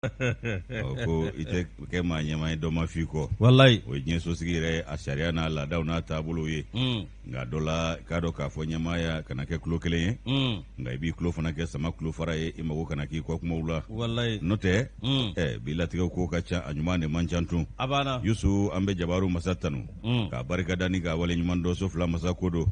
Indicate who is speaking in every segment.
Speaker 1: ko ite ke maa ɲɛma ye dɔ ma f'i kɔ
Speaker 2: wallahi
Speaker 1: o ye diɲɛ sosigi yɛrɛ a sariya n'a laadaw n'a taabolo ye nka dɔ la i k'a dɔn k'a fɔ ɲɛmaaya kana kɛ tulo kelen ye nka i b'i tulo fana kɛ sama tulo fara ye i mago kana k'i kɔ kumaw la
Speaker 2: wallahi
Speaker 1: n'o tɛ bi latigɛw ko ka ca a ɲuman de man ca tun
Speaker 2: abana
Speaker 1: yusu an bɛ jabaru masa tanu k'a barikada ni k'a wale ɲuman dɔn so fila masa ko don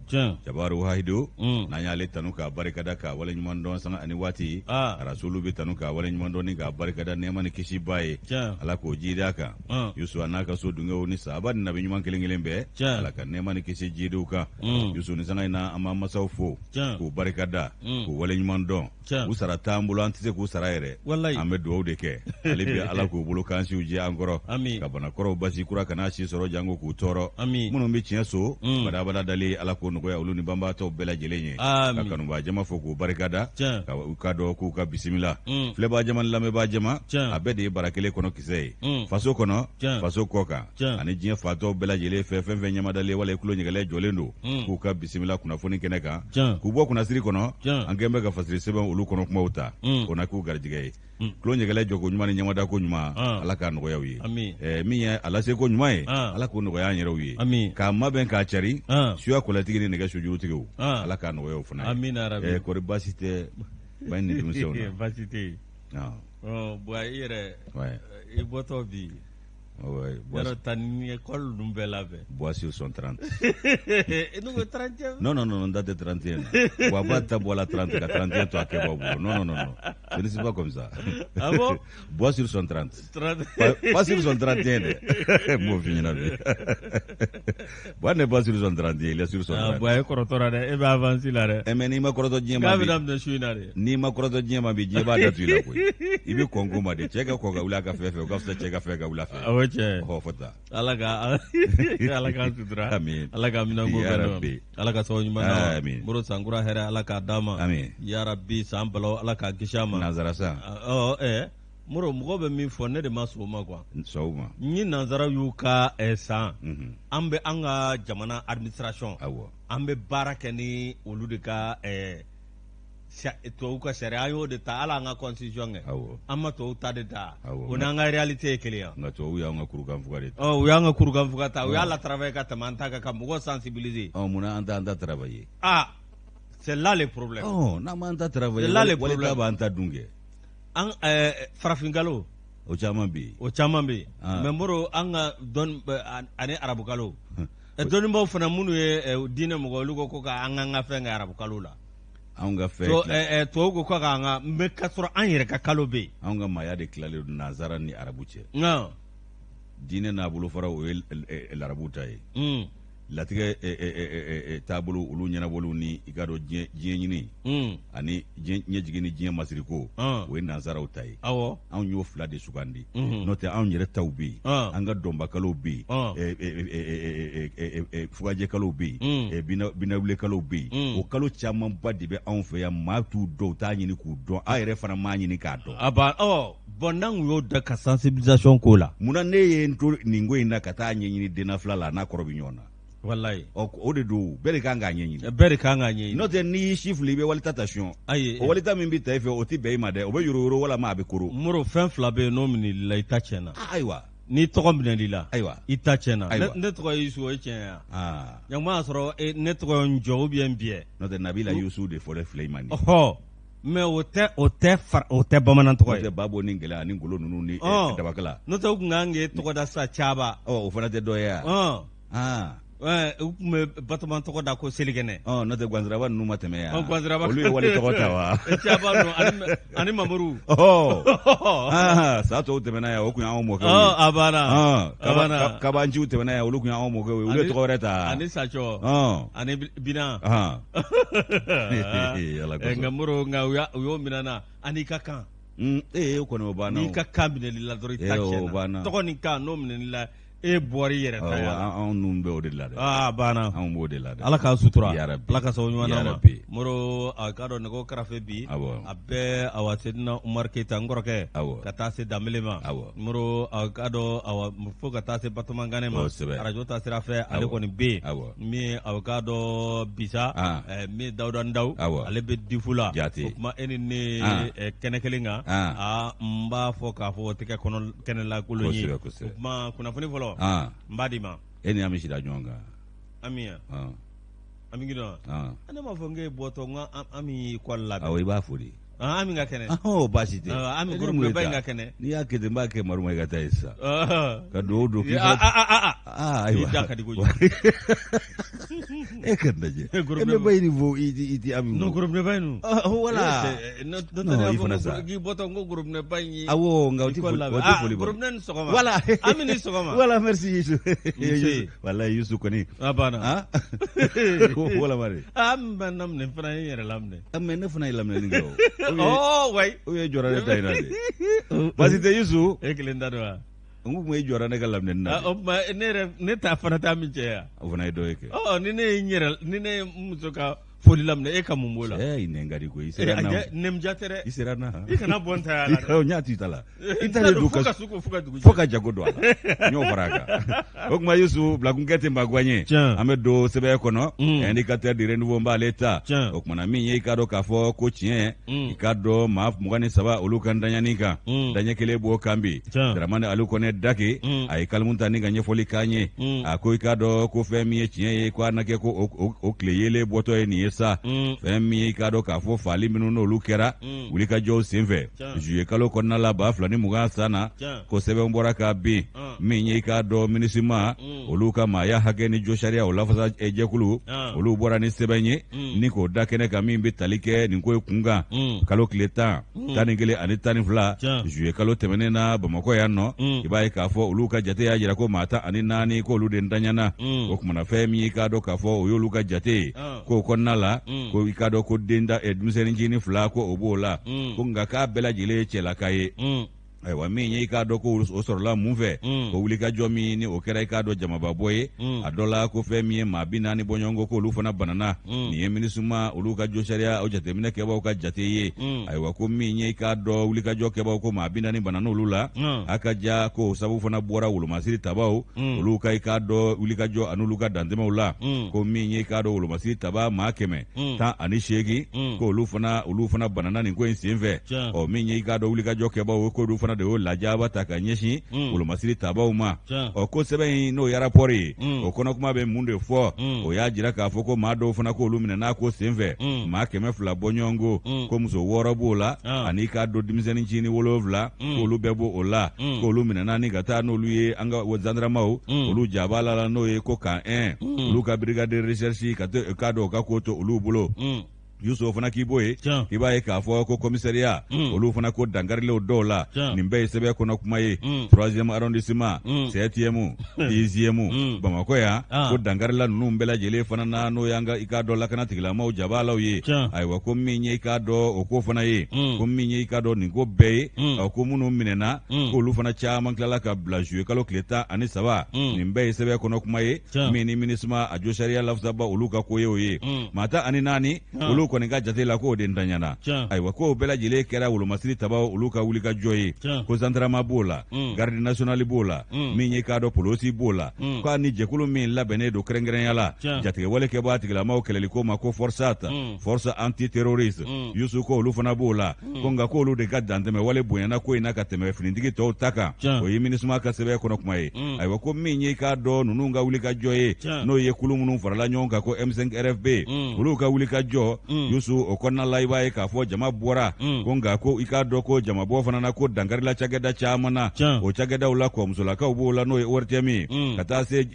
Speaker 1: jabaru wahido n'an y'ale tanu k'a barikada k'a wale ɲuman dɔn sanga ani waati arasulu bɛ tanu k'a wale ɲuman dɔn ni k'a barikada nɛɛma ni kisi ba ye ala k'o jiriya kan yusu a n'a ka so dunkew ni sahaba ni nabi ɲuman kelen kelen bɛɛ ala ka nɛɛma ni kisi jiriw kan yusu ni sanga in na an b'an masaw fo k'u barikada k'u wale ɲuman dɔn u sara t'an bolo an tɛ se k'u sara yɛrɛ an bɛ dugawu de kɛ ale bɛ ala k'u bolo kansiw jɛ an kɔrɔ ka banakɔrɔw basi kura kana si sɔrɔ jango k'u tɔɔrɔ minnu bɛ tiɲɛ so badabada dali ala k'o nɔgɔya olu ni banbaatɔw bɛɛ lajɛlen ye ka kanubaa jama fo k'u barikada ka dɔn k'u ka bisimila filɛbaa jama ni lamɛnbaa jama a bɛɛ de ye bara kelen kɔnɔ kisɛ ye faso kɔnɔ faso kɔ kan ani diɲɛ fatɔw bɛɛ lajɛlen fɛ fɛn fɛn ɲamadalen wala kulo ɲɛgɛlɛ jɔlen don k'u ka bisimila kunnafoni kɛnɛ kan k'u bɔ kunnasiri kɔnɔ an kɛn bɛ ka fasiri sɛbɛn olu kɔnɔ kumaw ta o na k'u garijɛgɛ ye kulo ɲɛgɛlɛ jɔko ɲuman ni ɲamada ko ɲuman ala k'a nɔgɔya u ye min ye a lase ko ɲuman ye ala k'o nɔgɔya an yɛrɛw ye k'a mabɛn k'a cari suya kɔlɛtigi ni nɛgɛ sujurutigiw ala k'a nɔgɔya u fana ye kɔri baasi tɛ ba ni denmisɛnw na
Speaker 2: baasi tɛ bon i yɛrɛ i bɔtɔ bi yɔrɔ ta ni école ninnu bɛɛ labɛn
Speaker 1: boisirs sont 30
Speaker 2: n'u bɛ 31
Speaker 1: non n da tɛ 31 na wa ba ta bɔ la 30 ka 31 to a kɛbaw bolo non ce n'est pas comme ça
Speaker 2: ah bon
Speaker 1: boisirs sont 30 pas sur sont 31 dɛ m'o f'i ɲɛna bi bon ne pas sur sont 31 il est sur sont 30
Speaker 2: bon e kɔrɔtɔra dɛ e bɛ avancer la dɛ
Speaker 1: mais n'i ma kɔrɔtɔ diɲɛ ma
Speaker 2: k'a bɛ daminɛ su in na de
Speaker 1: n'i ma kɔrɔtɔ diɲɛ ma bi diɲɛ b'a datu i la koyi i bɛ kɔn ko ma de cɛ ka kɔ ka wuli a ka fɛn fɛ o ka fisa cɛ ka fɛn ka wuli a fɛ
Speaker 2: cɛ
Speaker 1: fɔta
Speaker 2: ala ka sutura
Speaker 1: amin
Speaker 2: ala ka minɛ ko bɛɛ ala ka sababu ɲuman na amin muru sankura hɛrɛ ala k'a d'a ma
Speaker 1: amin
Speaker 2: ya rabbi san balaw ala k'a kisi a ma
Speaker 1: nanzara sa
Speaker 2: muru mɔgɔ bɛ min fɔ ne de ma sɔn o ma quoi
Speaker 1: sɔn o ma
Speaker 2: ni nanzara y'u ka san an bɛ an ka jamana administration an bɛ baara kɛ ni olu de ka tubabu ka sariya an y'o de ta ala an ka constitution kɛ an ma tubabu ta de ta o n'an ka réalité ye kelen ya
Speaker 1: nka tubabu y'an ka kurukanfuga de ta
Speaker 2: u y'an ka kurukanfuga ta u y'a la travailler ka tɛmɛ an ta kan ka mɔgɔ sensibiliser
Speaker 1: munna an ta travailler
Speaker 2: c'est là le problème
Speaker 1: n'an m'an ta travailler wali ta b'an ta dun kɛ
Speaker 2: an farafin-kalo
Speaker 1: o caman bɛ
Speaker 2: yen mais moro an ka dɔn ani arabukalo dɔnnibaw fana minnu ye diinɛ mɔgɔ olu ko k'an ka fɛn kɛ arabukalo la
Speaker 1: anw ka fɛn
Speaker 2: tubabu ko k'an ka mɛ ka sɔrɔ an yɛrɛ ka kalo bɛ yen
Speaker 1: anw ka maaya de tilalen don nanzara ni arabu cɛ diinɛ n'a bolofara o ye larabu ta ye latigɛ taabolo olu ɲɛnabɔliw ni i ka dɔn diɲɛ ɲini ani ɲɛ jigin ni diɲɛ masiri ko o ye nanzaraw ta ye anw y'o fila de sugandi n'o tɛ anw yɛrɛ taw bɛ yen an ka dɔnbakalow bɛ yen fugajɛkalow bɛ yen binawulekalow bɛ yen o kalo camanba de bɛ anw fɛ yan maa t'u dɔn u t'a ɲini k'u dɔn an yɛrɛ fana m'a ɲini k'a dɔn
Speaker 2: bon n'an y'o da ka sensibilisation k'o la
Speaker 1: munna ne ye n to nin ko in na ka taa ɲɛɲini denna fila la n'a kɔrɔ bɛ ɲɔgɔn na
Speaker 2: wallahi
Speaker 1: o de don bɛɛ de kan k'a ɲɛɲini
Speaker 2: bɛɛ de kan k'a ɲɛɲini
Speaker 1: n'o tɛ n'i y'i si fili i bɛ walita ta siyɔn
Speaker 2: ayi
Speaker 1: o walita min bɛ ta i fɛ o tɛ bɛn i ma dɛ o bɛ yoro walama a bɛ koro
Speaker 2: moro fɛn fila bɛ yen n'o minɛli la i ta tiɲɛna
Speaker 1: ayiwa
Speaker 2: n'i tɔgɔ minɛli la
Speaker 1: ayiwa
Speaker 2: i ta tiɲɛna ne tɔgɔ ye Yusu o ye tiɲɛ ye ɲankuma y'a sɔrɔ ne tɔgɔ ye Njɔ ou bien Biɛ
Speaker 1: n'o tɛ Nabila Yusu de fɔlɔ filɛ i ma nin
Speaker 2: mais o tɛ bamanan tɔgɔ ye
Speaker 1: o tɛ Babo ni Gɛlɛya ni Ngolo ninnu ni Dabakala
Speaker 2: n'o tɛ u tun kan k'e tɔgɔ da sa Caba
Speaker 1: o fana tɛ dɔ ye yan
Speaker 2: u tun bɛ Batɔma tɔgɔ da ko Selikɛnɛ
Speaker 1: n'o tɛ Gwanziraba ninnu ma tɛmɛ yan
Speaker 2: Gwanziraba
Speaker 1: olu ye wale tɔgɔ ta wa
Speaker 2: Caba ninnu ani Mamuru
Speaker 1: sa tɔw tɛmɛna yan o tun y'anw mɔkɛw
Speaker 2: ye a banna
Speaker 1: Kabanciw tɛmɛna yan olu tun y'anw mɔkɛw ye olu ye tɔgɔ wɛrɛ ta
Speaker 2: ani Sacɔ ani Bina nka Moro nka u y'o minɛna ani ka kan
Speaker 1: o kɔni o banna
Speaker 2: n'i ka kan minɛli la dɔrɔn i ta tiɲɛna tɔgɔ ni kan n'o minɛli la e bɔri yɛrɛ ta ya
Speaker 1: anw nun bɛ o de la dɛ
Speaker 2: bana
Speaker 1: anw b'o de la dɛ
Speaker 2: ala k'a sutura
Speaker 1: Yarabi.
Speaker 2: ala ka sababu ɲuman ma
Speaker 1: Yarabi.
Speaker 2: moro a ka dɔn nɛgɛ karafe bi
Speaker 1: Awɔ.
Speaker 2: a bɛɛ awa sedina Umar Keita n kɔrɔkɛ
Speaker 1: Awɔ.
Speaker 2: ka taa se Danbele ma
Speaker 1: Awɔ.
Speaker 2: moro a ka dɔn awa fo ka taa se Batoma Gane ma
Speaker 1: Kosɛbɛ.
Speaker 2: arajo ta sira fɛ ale
Speaker 1: Awɔ.
Speaker 2: kɔni bɛ yen
Speaker 1: Awɔ.
Speaker 2: min a ka dɔn bisa min Dawuda Ndaw
Speaker 1: Awɔ.
Speaker 2: ale bɛ difu la
Speaker 1: Jate.
Speaker 2: o kuma e ni ne kɛnɛ kelen kan n b'a fɔ k'a fɔ o tɛ kɛ kɛnɛ lakolon ye
Speaker 1: Kosɛbɛ,
Speaker 2: o
Speaker 1: kosɛbɛ.
Speaker 2: kuma kunnafoni fɔlɔ n b'a di ma
Speaker 1: e ni an bɛ sira ɲɔgɔn kan
Speaker 2: Ami Ami gidan ne m'a fɔ n k'e bɔtɔ n ka Ami école labɛn
Speaker 1: awɔ i b'a fɔ de
Speaker 2: Ami ka kɛnɛ
Speaker 1: baasi tɛ
Speaker 2: Ami groupe ba in ka kɛnɛ
Speaker 1: n'i y'a kɛ ten n b'a kɛ Maruma i ka taa ye sisan ka dugawu don k'i
Speaker 2: ayiwa i da ka di kojugu
Speaker 1: e ka lajɛ e bɛ ba ɲini fɔ i ti Ami
Speaker 2: non groupe ba in
Speaker 1: wala
Speaker 2: non i fana sa k'i bɔtɔ n ko groupe ba in ye
Speaker 1: awɔ nka o tɛ foli bɔ
Speaker 2: groupe ni sɔgɔma
Speaker 1: wala
Speaker 2: Ami ni sɔgɔma
Speaker 1: wala merci Youssou wala Youssou kɔni
Speaker 2: a banna
Speaker 1: wala mari
Speaker 2: n bɛ laminɛ fana ye n yɛrɛ laminɛ
Speaker 1: mais ne fana ye laminɛni kɛ
Speaker 2: o wayi
Speaker 1: o ye jɔra ne ta in na de parce que Youssou
Speaker 2: e kelen da don wa
Speaker 1: n ko e jɔra ne ka laminɛni na
Speaker 2: o tuma ne ta fana t'a min cɛ ya
Speaker 1: o fana ye dɔ ye kɛ
Speaker 2: ni ne ye n yɛrɛ ni ne ye muso ka foli laminɛ e ka mun b'o la
Speaker 1: i nɛn ka di koyi i sera na
Speaker 2: nɛmja tɛ dɛ
Speaker 1: i sera na
Speaker 2: i kana bɔ n ta ya la dɛ
Speaker 1: n y'a to i ta la i ta de don
Speaker 2: fo ka suko fo ka dugu
Speaker 1: fo ka jago don a la n y'o fara a kan o tuma Youssou bilakunkɛ tɛ maa guwan ye an bɛ don sɛbɛn kɔnɔ indicateur de renouveau n b'ale ta o tumana min ye i k'a dɔn k'a fɔ ko tiɲɛ i k'a dɔn maa 23 olu ka daɲani kan daɲɛ kelen b'o kan bi Dramane Ali Kɔnɛ Dake a ye kalimu ta ni ka ɲɛfɔli k'an ye a ko i k'a dɔn ko fɛn min ye tiɲɛ ye ko a na kɛ ko o tile yelen bɔtɔ ye nin ye sa fɛn min ye i k'a dɔn k'a fɔ faali minnu n'olu kɛra wulikajɔw senfɛ juillet kalo kɔnɔna la 2020 san na ko sɛbɛn bɔra ka bin min ye i k'a dɔn MINUSMA olu ka maaya hakɛ ni jo sariya o lafasa jɛkulu olu bɔra ni sɛbɛn ye ni k'o da kɛnɛ kan min bɛ tali kɛ nin ko ye kunkan kalo tile 10 11 ani 12 juillet kalo tɛmɛnen na Bamakɔ yan nɔ i b'a ye k'a fɔ olu ka jate y'a jira ko maa 14 k'olu de ntanyana o kumana fɛn min ye i k'a dɔn k'a fɔ o y'olu ka jate ye k'o kɔnɔna la ko i k'a dɔn ko denmisɛnnin ncinin 2 ko o b'o la ko nka k'a bɛɛ lajɛlen ye cɛlaka ye ayiwa min ye i k'a dɔn ko o sɔrɔla mun fɛ ko wulikajɔ min ni o kɛra i k'a dɔn jamababɔ ye a dɔ la ko fɛn min ye maa 40 bɔɲɔgɔnko ko olu fana banana nin ye MINUSMA olu ka jo sariya o jateminɛ kɛbaaw ka jate ye ayiwa ko min ye i k'a dɔn wulikajɔ kɛbaaw ko maa 40 banana olu la a ka ja ko o sabu fana bɔra wolomasiri tabaw olu ka i k'a dɔn wulikajɔ an'olu ka dantɛmɛw la ko min ye i k'a dɔn wolomasiri taba maa 118 ko olu fana banana nin ko in senfɛ ɔ min ye i k'a dɔn wulikajɔ kɛbaaw ko olu fana de y'o lajaba ta ka ɲɛsin wolomasiri tabaw ma ɔ ko sɛbɛn in n'o ye rapport ye o kɔnɔ kuma bɛ mun de fɔ o y'a jira k'a fɔ ko maa dɔw fana k'olu minɛ n'a ko senfɛ maa 100 bɔɲɔgɔnko ko muso 6 b'o la ani k'a dɔn denmisɛnnin ncinin 7 k'olu bɛɛ b'o la k'olu minɛna ni ka taa n'olu ye an ka zandaramaw olu jab'a la n'o ye ko kan 1 olu ka brigade de recherche k'a dɔn o ka ko to olu bolo Youssou fana k'i b'o ye i b'a ye k'a fɔ ko commissariat olu fana ko dangarilew dɔw la nin bɛɛ ye sɛbɛn kɔnɔ kuma ye 3e arrondissement 7e 10e Bamakɔ yan ko dangarila ninnu bɛɛ lajɛlen fana na n'o y'an ka i k'a dɔn lakana tigilamaw jabalaw ye ayiwa ko min ye i k'a dɔn o ko fana ye ko min ye i k'a dɔn nin ko bɛɛ ye ko minnu minɛna k'olu fana caman tilala ka bila juillet kalo tile 13 nin bɛɛ ye sɛbɛn kɔnɔ kuma ye min ni MINUSMA a jo sariya lafasaba olu ka ko ye o ye maa 14 olu kɔni ka jate la k'o de ntanyana ayiwa k'o bɛɛ lajɛlen kɛra wolomasiri tabaw olu ka wulikajɔ ye ko zandarama b'o la garde nationale b'o la min ye k'a dɔn polisi b'o la k'a ni jɛkulu min labɛnnen don kɛrɛnkɛrɛnya la jatigɛwale kɛ bɔ a tigilamaw kɛlɛliko ma ko force antiterroriste Youssou ko olu fana b'o la ko nka k'olu de ka dantɛmɛ wale bonyana ko in na ka tɛmɛ finitigi tɔw ta kan o ye MINUSMA ka sɛbɛn kɔnɔ kuma ye ayiwa ko min ye k'a dɔn ninnu ka wulikajɔ ye n'o ye kulu minnu farala ɲɔgɔn kan ko M5 RFB olu ka wulikajɔ Youssou o kɔnɔna la i b'a ye k'a fɔ jama bɔra ko nka ko i k'a dɔn ko jamabɔ fana na ko dangarila cakɛda caman na o cakɛdaw la kɔmusolakaw b'o la n'o ye ORTM ka taa se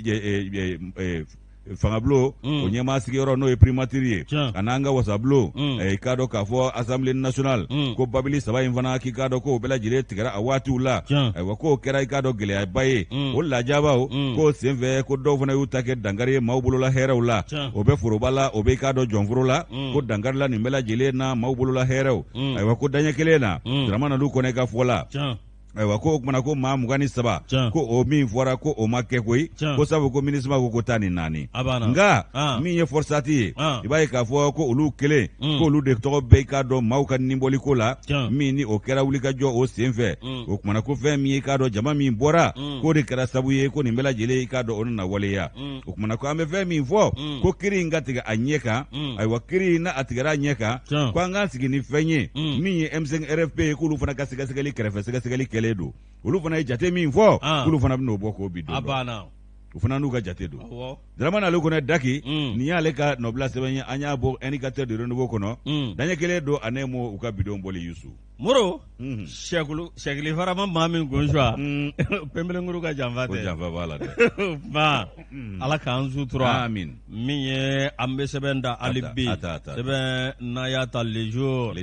Speaker 1: fangabulon o ɲɛmaa sigiyɔrɔ n'o ye primature ye a n'an ka wasabulon i k'a dɔn k'a fɔ assemblée nationale ko babili 3 in fana k'i k'a dɔn k'o bɛɛ lajɛlen tigɛra a waatiw la ayiwa k'o kɛra i k'a dɔn gɛlɛyaba ye o lajabaw k'o senfɛ ko dɔw fana y'u ta kɛ dankari ye maaw bolola hɛrɛw la o bɛ foroba la o bɛ i k'a dɔn jɔnforo la ko dankari la nin bɛɛ lajɛlen na maaw bolola hɛrɛw ayiwa ko daɲɛ kelen na Dramane Ali Kɔnɛ ka fɔ la ayiwa ko o kumana ko maa 27 ko o min fɔra ko o ma kɛ koyi ko sabu ko MINUSMA ko 14 nka min ye forçati ye i b'a ye k'a fɔ ko olu kelen ko olu de tɔgɔ bɛ i k'a dɔn maaw ka nimɔli ko la min ni o kɛra wulikajɔ o sen fɛ o kumana ko fɛn min ye i k'a dɔn jama min bɔra k'o de kɛra sabu ye ko nin bɛɛ lajɛlen i k'a dɔn o nana waleya o kumana ko an bɛ fɛn min fɔ ko kiri in ka tigɛ a ɲɛ kan ayiwa kiri in na a tigɛra a ɲɛ kan ko an k'an sigi ni fɛn ye min ye M5 RFP ye k'olu fana ka sɛgɛsɛgɛli kɛrɛfɛ sɛgɛsɛgɛli kɛlen don olu fana ye jate min fɔ k'olu fana bɛn'o bɔ k'o bi don u fana n'u ka jate don Dramane Ale Kone Daki nin y'ale ka nɔbila sɛbɛn ye an y'a bɔ indicateur de renouveau kɔnɔ daɲɛ kelen don ani mo u ka bidon bɔli Yusu
Speaker 2: Moro Sɛkili Farama maa min gonsuwa Pembelenkuru ka janfa tɛ
Speaker 1: ko janfa b'a la dɛ
Speaker 2: ba Ala k'an sutura
Speaker 1: amin
Speaker 2: min ye an bɛ sɛbɛn da hali bi sɛbɛn n'a y'a ta les jours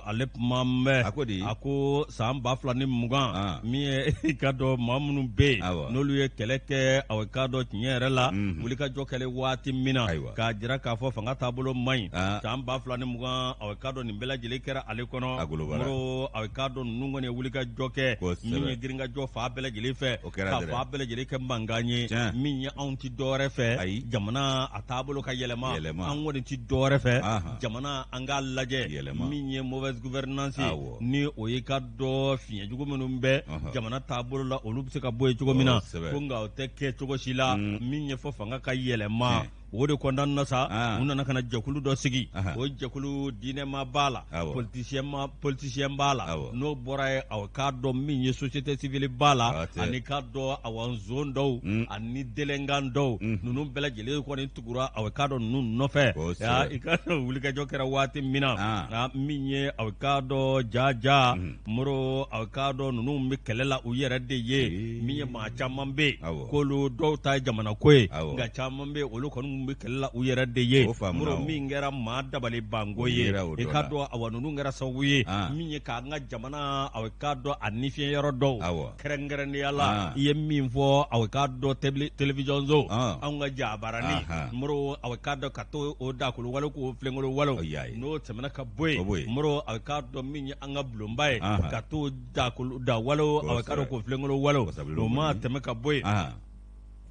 Speaker 2: ale kuma mɛn a ko san 2020 min ye i ka dɔn maa minnu bɛ yen n'olu ye kɛlɛ kɛ aw k'a dɔn tiɲɛ yɛrɛ la wulikajɔ kɛlɛ waati min na k'a jira k'a fɔ fanga taabolo man ɲi san 2020 aw k'a dɔn nin bɛɛ lajɛlen kɛra ale kɔnɔ Moro aw k'a dɔn ninnu kɔni ye wulikajɔ kɛ min ye girinkajɔ fa bɛɛ lajɛlen fɛ ka fa bɛɛ lajɛlen kɛ mankan ye min ye anw ti dɔwɛrɛ fɛ jamana a taabolo ka yɛlɛma an kɔni ti dɔwɛrɛ fɛ jamana an k'a lajɛ min ye mauvaise gouvernance ni o ye ka dɔ fiɲɛjugu minnu bɛ jamana taabolo la olu bɛ se ka bɔ yen cogo min na ko nka o tɛ kɛ cogo si la min ye fɔ fanga ka yɛlɛma o de kɔnɔna na sa u nana ka na jɛkulu dɔ sigi o jɛkulu diinɛma b'a la politicien b'a la n'o bɔra ye aw k'a dɔn min ye société civile b'a la ani k'a dɔn aw zone dɔw ani délinquant dɔw ninnu bɛɛ lajɛlen kɔni tugura aw k'a dɔn ninnu nɔfɛ i ka dɔn wulikajɔ kɛra waati min na min ye aw k'a dɔn jaja Moro aw k'a dɔn ninnu bɛ kɛlɛ la u yɛrɛ de ye min ye maa caman bɛ yen k'olu dɔw ta ye jamana ko ye nka caman bɛ yen olu kɔni bɛ kɛlɛ la u yɛrɛ de ye Moro min kɛra maa dabali banko ye i ka dɔn awa ninnu kɛra sababu ye min ye k'an ka jamana aw k'a dɔn a nifiɲɛ yɔrɔ dɔw kɛrɛnkɛrɛnnenya la i ye min fɔ aw k'a dɔn télévision so anw ka jabarani Moro aw k'a dɔn ka to o dakolo wale k'o filenkolo wale n'o tɛmɛna ka bɔ yen Moro aw k'a dɔn min ye an ka bulonba ye ka to dakolo da wale aw k'a dɔn k'o filenkolo wale o ma tɛmɛ ka bɔ yen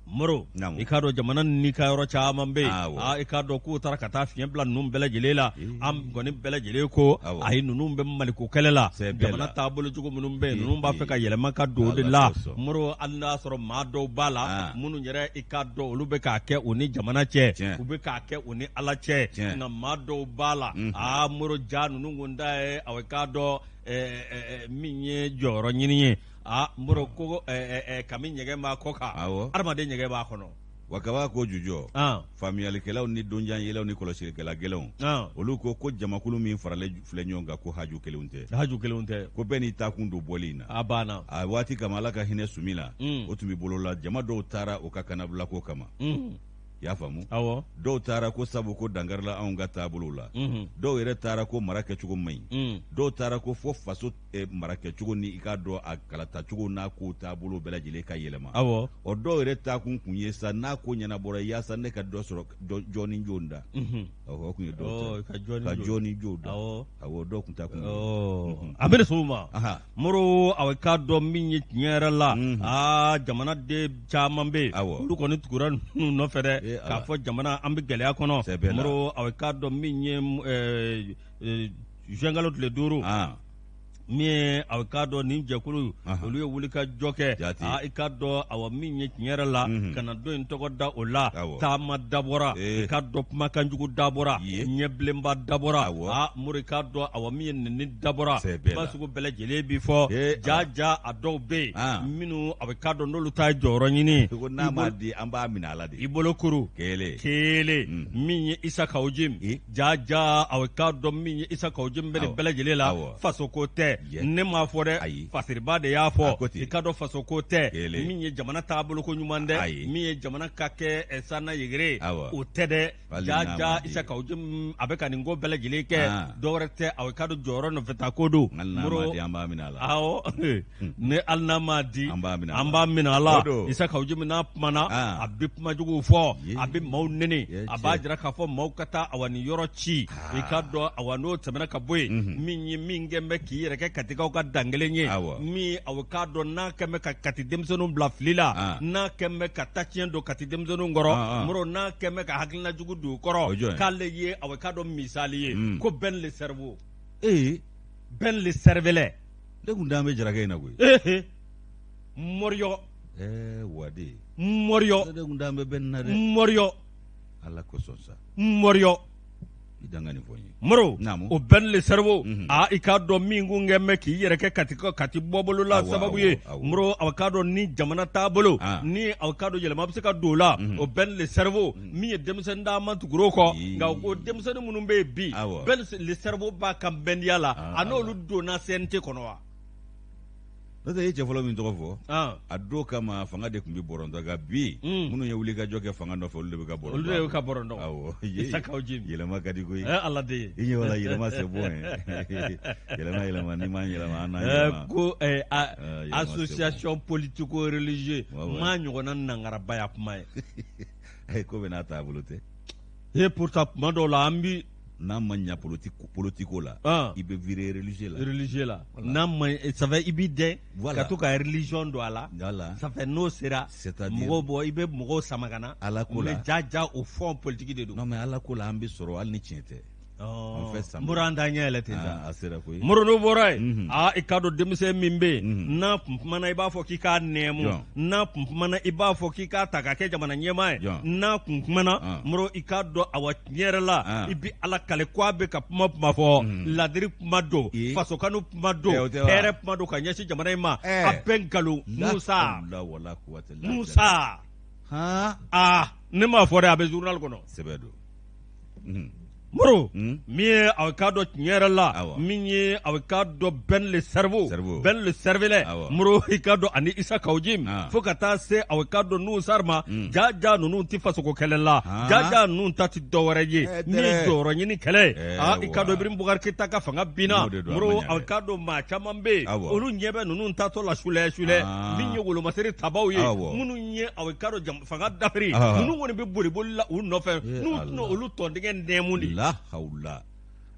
Speaker 2: Moro i k'a dɔn jamana ni ka yɔrɔ caman bɛ yen i k'a dɔn k'u taara ka taa fiɲɛ bila ninnu bɛɛ lajɛlen la an kɔni bɛɛ lajɛlen ko ayi ninnu bɛ Maliko kɛlɛ la jamana taabolo cogo minnu bɛ yen ninnu b'a fɛ ka yɛlɛma ka don o de la Moro hali n'a sɔrɔ maa dɔw b'a la minnu yɛrɛ i k'a dɔn olu bɛ k'a kɛ u ni jamana cɛ u bɛ k'a kɛ u ni Ala cɛ nka maa dɔw b'a la Moro ja ninnu kun da ye aw k'a dɔn min ye jɔyɔrɔ ɲini ye Moro ko kami ɲɛgɛn b'a kɔ kan adamaden ɲɛgɛn b'a kɔnɔ
Speaker 1: wa kaba ko jujɔ faamuyalikɛlaw ni donjan yɛlɛw ni kɔlɔsilikɛla gɛlɛnw olu ko jamakulu min faralen filɛ ɲɔgɔn kan ko haju kelenw tɛ ko bɛɛ n'i taakun don bɔli in na
Speaker 2: a banna
Speaker 1: a waati kama Ala ka hinɛ sumi la o tun bɛ bolo la jama dɔw taara o ka kanabila ko kama i y'a faamu dɔw taara ko sabu ko dangarila anw ka taabolow la dɔw yɛrɛ taara ko mara kɛcogo man ɲi dɔw taara ko fɔ faso mara kɛcogo ni i k'a dɔn a kalatacogo n'a ko taabolo bɛɛ lajɛlen ka yɛlɛma o dɔw yɛrɛ taakun kun ye sa n'a ko ɲɛnabɔra yaasa ne ka dɔ sɔrɔ jɔni jon da o kun ye dɔw ka jɔni jo da dɔw kun ta kun
Speaker 2: a bɛ so ma Moro aw k'a dɔn min ye tiɲɛ yɛrɛ la jamana de caman bɛ yen olu kɔni tugura ninnu nɔfɛ dɛ k'a fɔ jamana an bɛ gɛlɛya kɔnɔ Moro aw k'a dɔn min ye juin kalo tile 5 min ye aw k'a dɔn nin jɛkulu olu ye wulikajɔ kɛ i k'a dɔn awa min ye tiɲɛ yɛrɛ la ka na dɔ in tɔgɔ da o la taama dabɔra i k'a dɔn kumakanjugu dabɔra ɲɛbilenba dabɔra Moro i k'a dɔn awa min ye nɛni dabɔra ba sugu bɛɛ lajɛlen bi fɔ jaja a dɔw bɛ yen minnu aw k'a dɔn n'olu ta jɔyɔrɔ ɲini
Speaker 1: n'a ma di an b'a minɛ ala de
Speaker 2: i bolo kuru kelen min ye Isa Kawujim jaja aw k'a dɔn min ye Isa Kawujim bɛ nin bɛɛ lajɛlen la faso ko tɛ ne m'a fɔ dɛ fasiriba de y'a fɔ i ka dɔn faso ko tɛ min ye jamana taabolo ko ɲuman dɛ min ye jamana ka kɛ sanna yegere o tɛ dɛ jaja Isa Kawujim a bɛ ka nin ko bɛɛ lajɛlen kɛ dɔwɛrɛ tɛ aw ka dɔn jɔyɔrɔ nɔfɛ ta ko don
Speaker 1: Moro
Speaker 2: ne hali n'a ma di an b'a minɛ a la Isa Kawujim n'a kumana a bɛ kumajuguw fɔ a bɛ maaw nɛni a b'a jira k'a fɔ maaw ka taa awa ni yɔrɔ ci i ka dɔn awa n'o tɛmɛna ka bɔ yen min ye min kɛ bɛ k'i yɛrɛ kɛ kɛ katikaw ka dan kelen ye min aw k'a dɔn n'a kɛmɛ ka kati denmisɛnninw bila fili la n'a kɛmɛ ka taciyɛn don kati denmisɛnninw kɔrɔ mɔrɔ n'a kɛmɛ ka hakilina jugu don u kɔrɔ k'ale ye aw k'a dɔn misali ye ko bɛn le cerveau bɛn le cervelet
Speaker 1: ne kun d'an bɛ jarakɛ in na koyi
Speaker 2: mɔriyɔ
Speaker 1: wade
Speaker 2: mɔriyɔ
Speaker 1: ne kun d'an bɛ bɛn na dɛ
Speaker 2: mɔriyɔ
Speaker 1: ala kosɔn sa
Speaker 2: mɔriyɔ
Speaker 1: i danga nin fɔ n ye
Speaker 2: moro o bɛn le cerveau i k'a dɔn min kun kɛ mɛ k'i yɛrɛ kɛ kati bɔ bolo la sababu ye moro aw k'a dɔn ni jamana t'a bolo ni aw k'a dɔn yɛlɛma bɛ se ka don o la o bɛn le cerveau min ye denmisɛnnin d'a ma tuguro kɔ nka o denmisɛnnin minnu bɛ yen bi bɛn le cerveau b'a kan bɛndiya la a n'olu donna CNT kɔnɔ wa
Speaker 1: n'o tɛ e cɛ fɔlɔ min tɔgɔ fɔ a don kama fanga de tun bɛ bɔrɔntɔ nka bi minnu ye wuli ka jɔ kɛ fanga nɔfɛ olu de bɛ ka bɔrɔntɔ
Speaker 2: olu de bɛ ka bɔrɔntɔ
Speaker 1: awɔ
Speaker 2: Isa Kaoji
Speaker 1: yɛlɛma ka di koyi
Speaker 2: ala de ye
Speaker 1: i ɲɛ wala yɛlɛma c'est bon yɛlɛma ni m'an yɛlɛma an n'an yɛlɛma
Speaker 2: ko association politico religieux maa ɲɔgɔnna nangarabaya kuma
Speaker 1: ye ko bɛ n'a taabolo tɛ
Speaker 2: pourtant tuma dɔw la an bi
Speaker 1: n'a ma ɲɛ politiko la i bɛ virer religieux la
Speaker 2: n'a ma ça fait i b'i dɛn ka to ka religion don a la ça fait n'o sera mɔgɔw bɔ i bɛ mɔgɔw sama ka na mais jaja o fond politique de don
Speaker 1: non mais ala ko la an bɛ sɔrɔ hali ni tiɲɛ tɛ
Speaker 2: muru an t'a ɲɛ yɛlɛ ten sa
Speaker 1: a sera koyi
Speaker 2: muru n'o bɔra yen i k'a dɔn denmisɛn min bɛ yen n'a kun kumana i b'a fɔ k'i k'a nɛɛmu n'a kun kumana i b'a fɔ k'i k'a ta ka kɛ jamana ɲɛmaa ye n'a kun kumana muru i k'a dɔn awa tiɲɛ yɛrɛ la i bɛ ala kale ko a bɛ ka kuma fɔ ladiri kuma don fasokanu kuma don hɛrɛ kuma don ka ɲɛsin jamana in ma a bɛ nkalon Musa ne m'a fɔ dɛ a bɛ journal kɔnɔ
Speaker 1: sɛbɛ don
Speaker 2: moro min ye aw k'a dɔn tiɲɛ yɛrɛ la min ye aw k'a dɔn bɛn le cerveau bɛn le cervelet moro i k'a dɔn ani Isa Kaoji fo ka taa se aw k'a dɔn n'u sarima jaja ninnu tɛ fasoko kɛlɛ la jaja ninnu ta tɛ dɔwɛrɛ ye min ye jɔyɔrɔ ɲini kɛlɛ i k'a dɔn Ibrahim Boubacar Keita ka fanga binna moro aw k'a dɔn maa caman bɛ yen olu ɲɛ bɛ ninnu tatɔ la sulɛ min ye wolomasiri tabaw ye minnu ye aw k'a dɔn fanga dafiri ninnu kɔni bɛ boli la u nɔfɛ n'u tɛna olu tɔndenkɛ nɛɛmu de
Speaker 1: hawla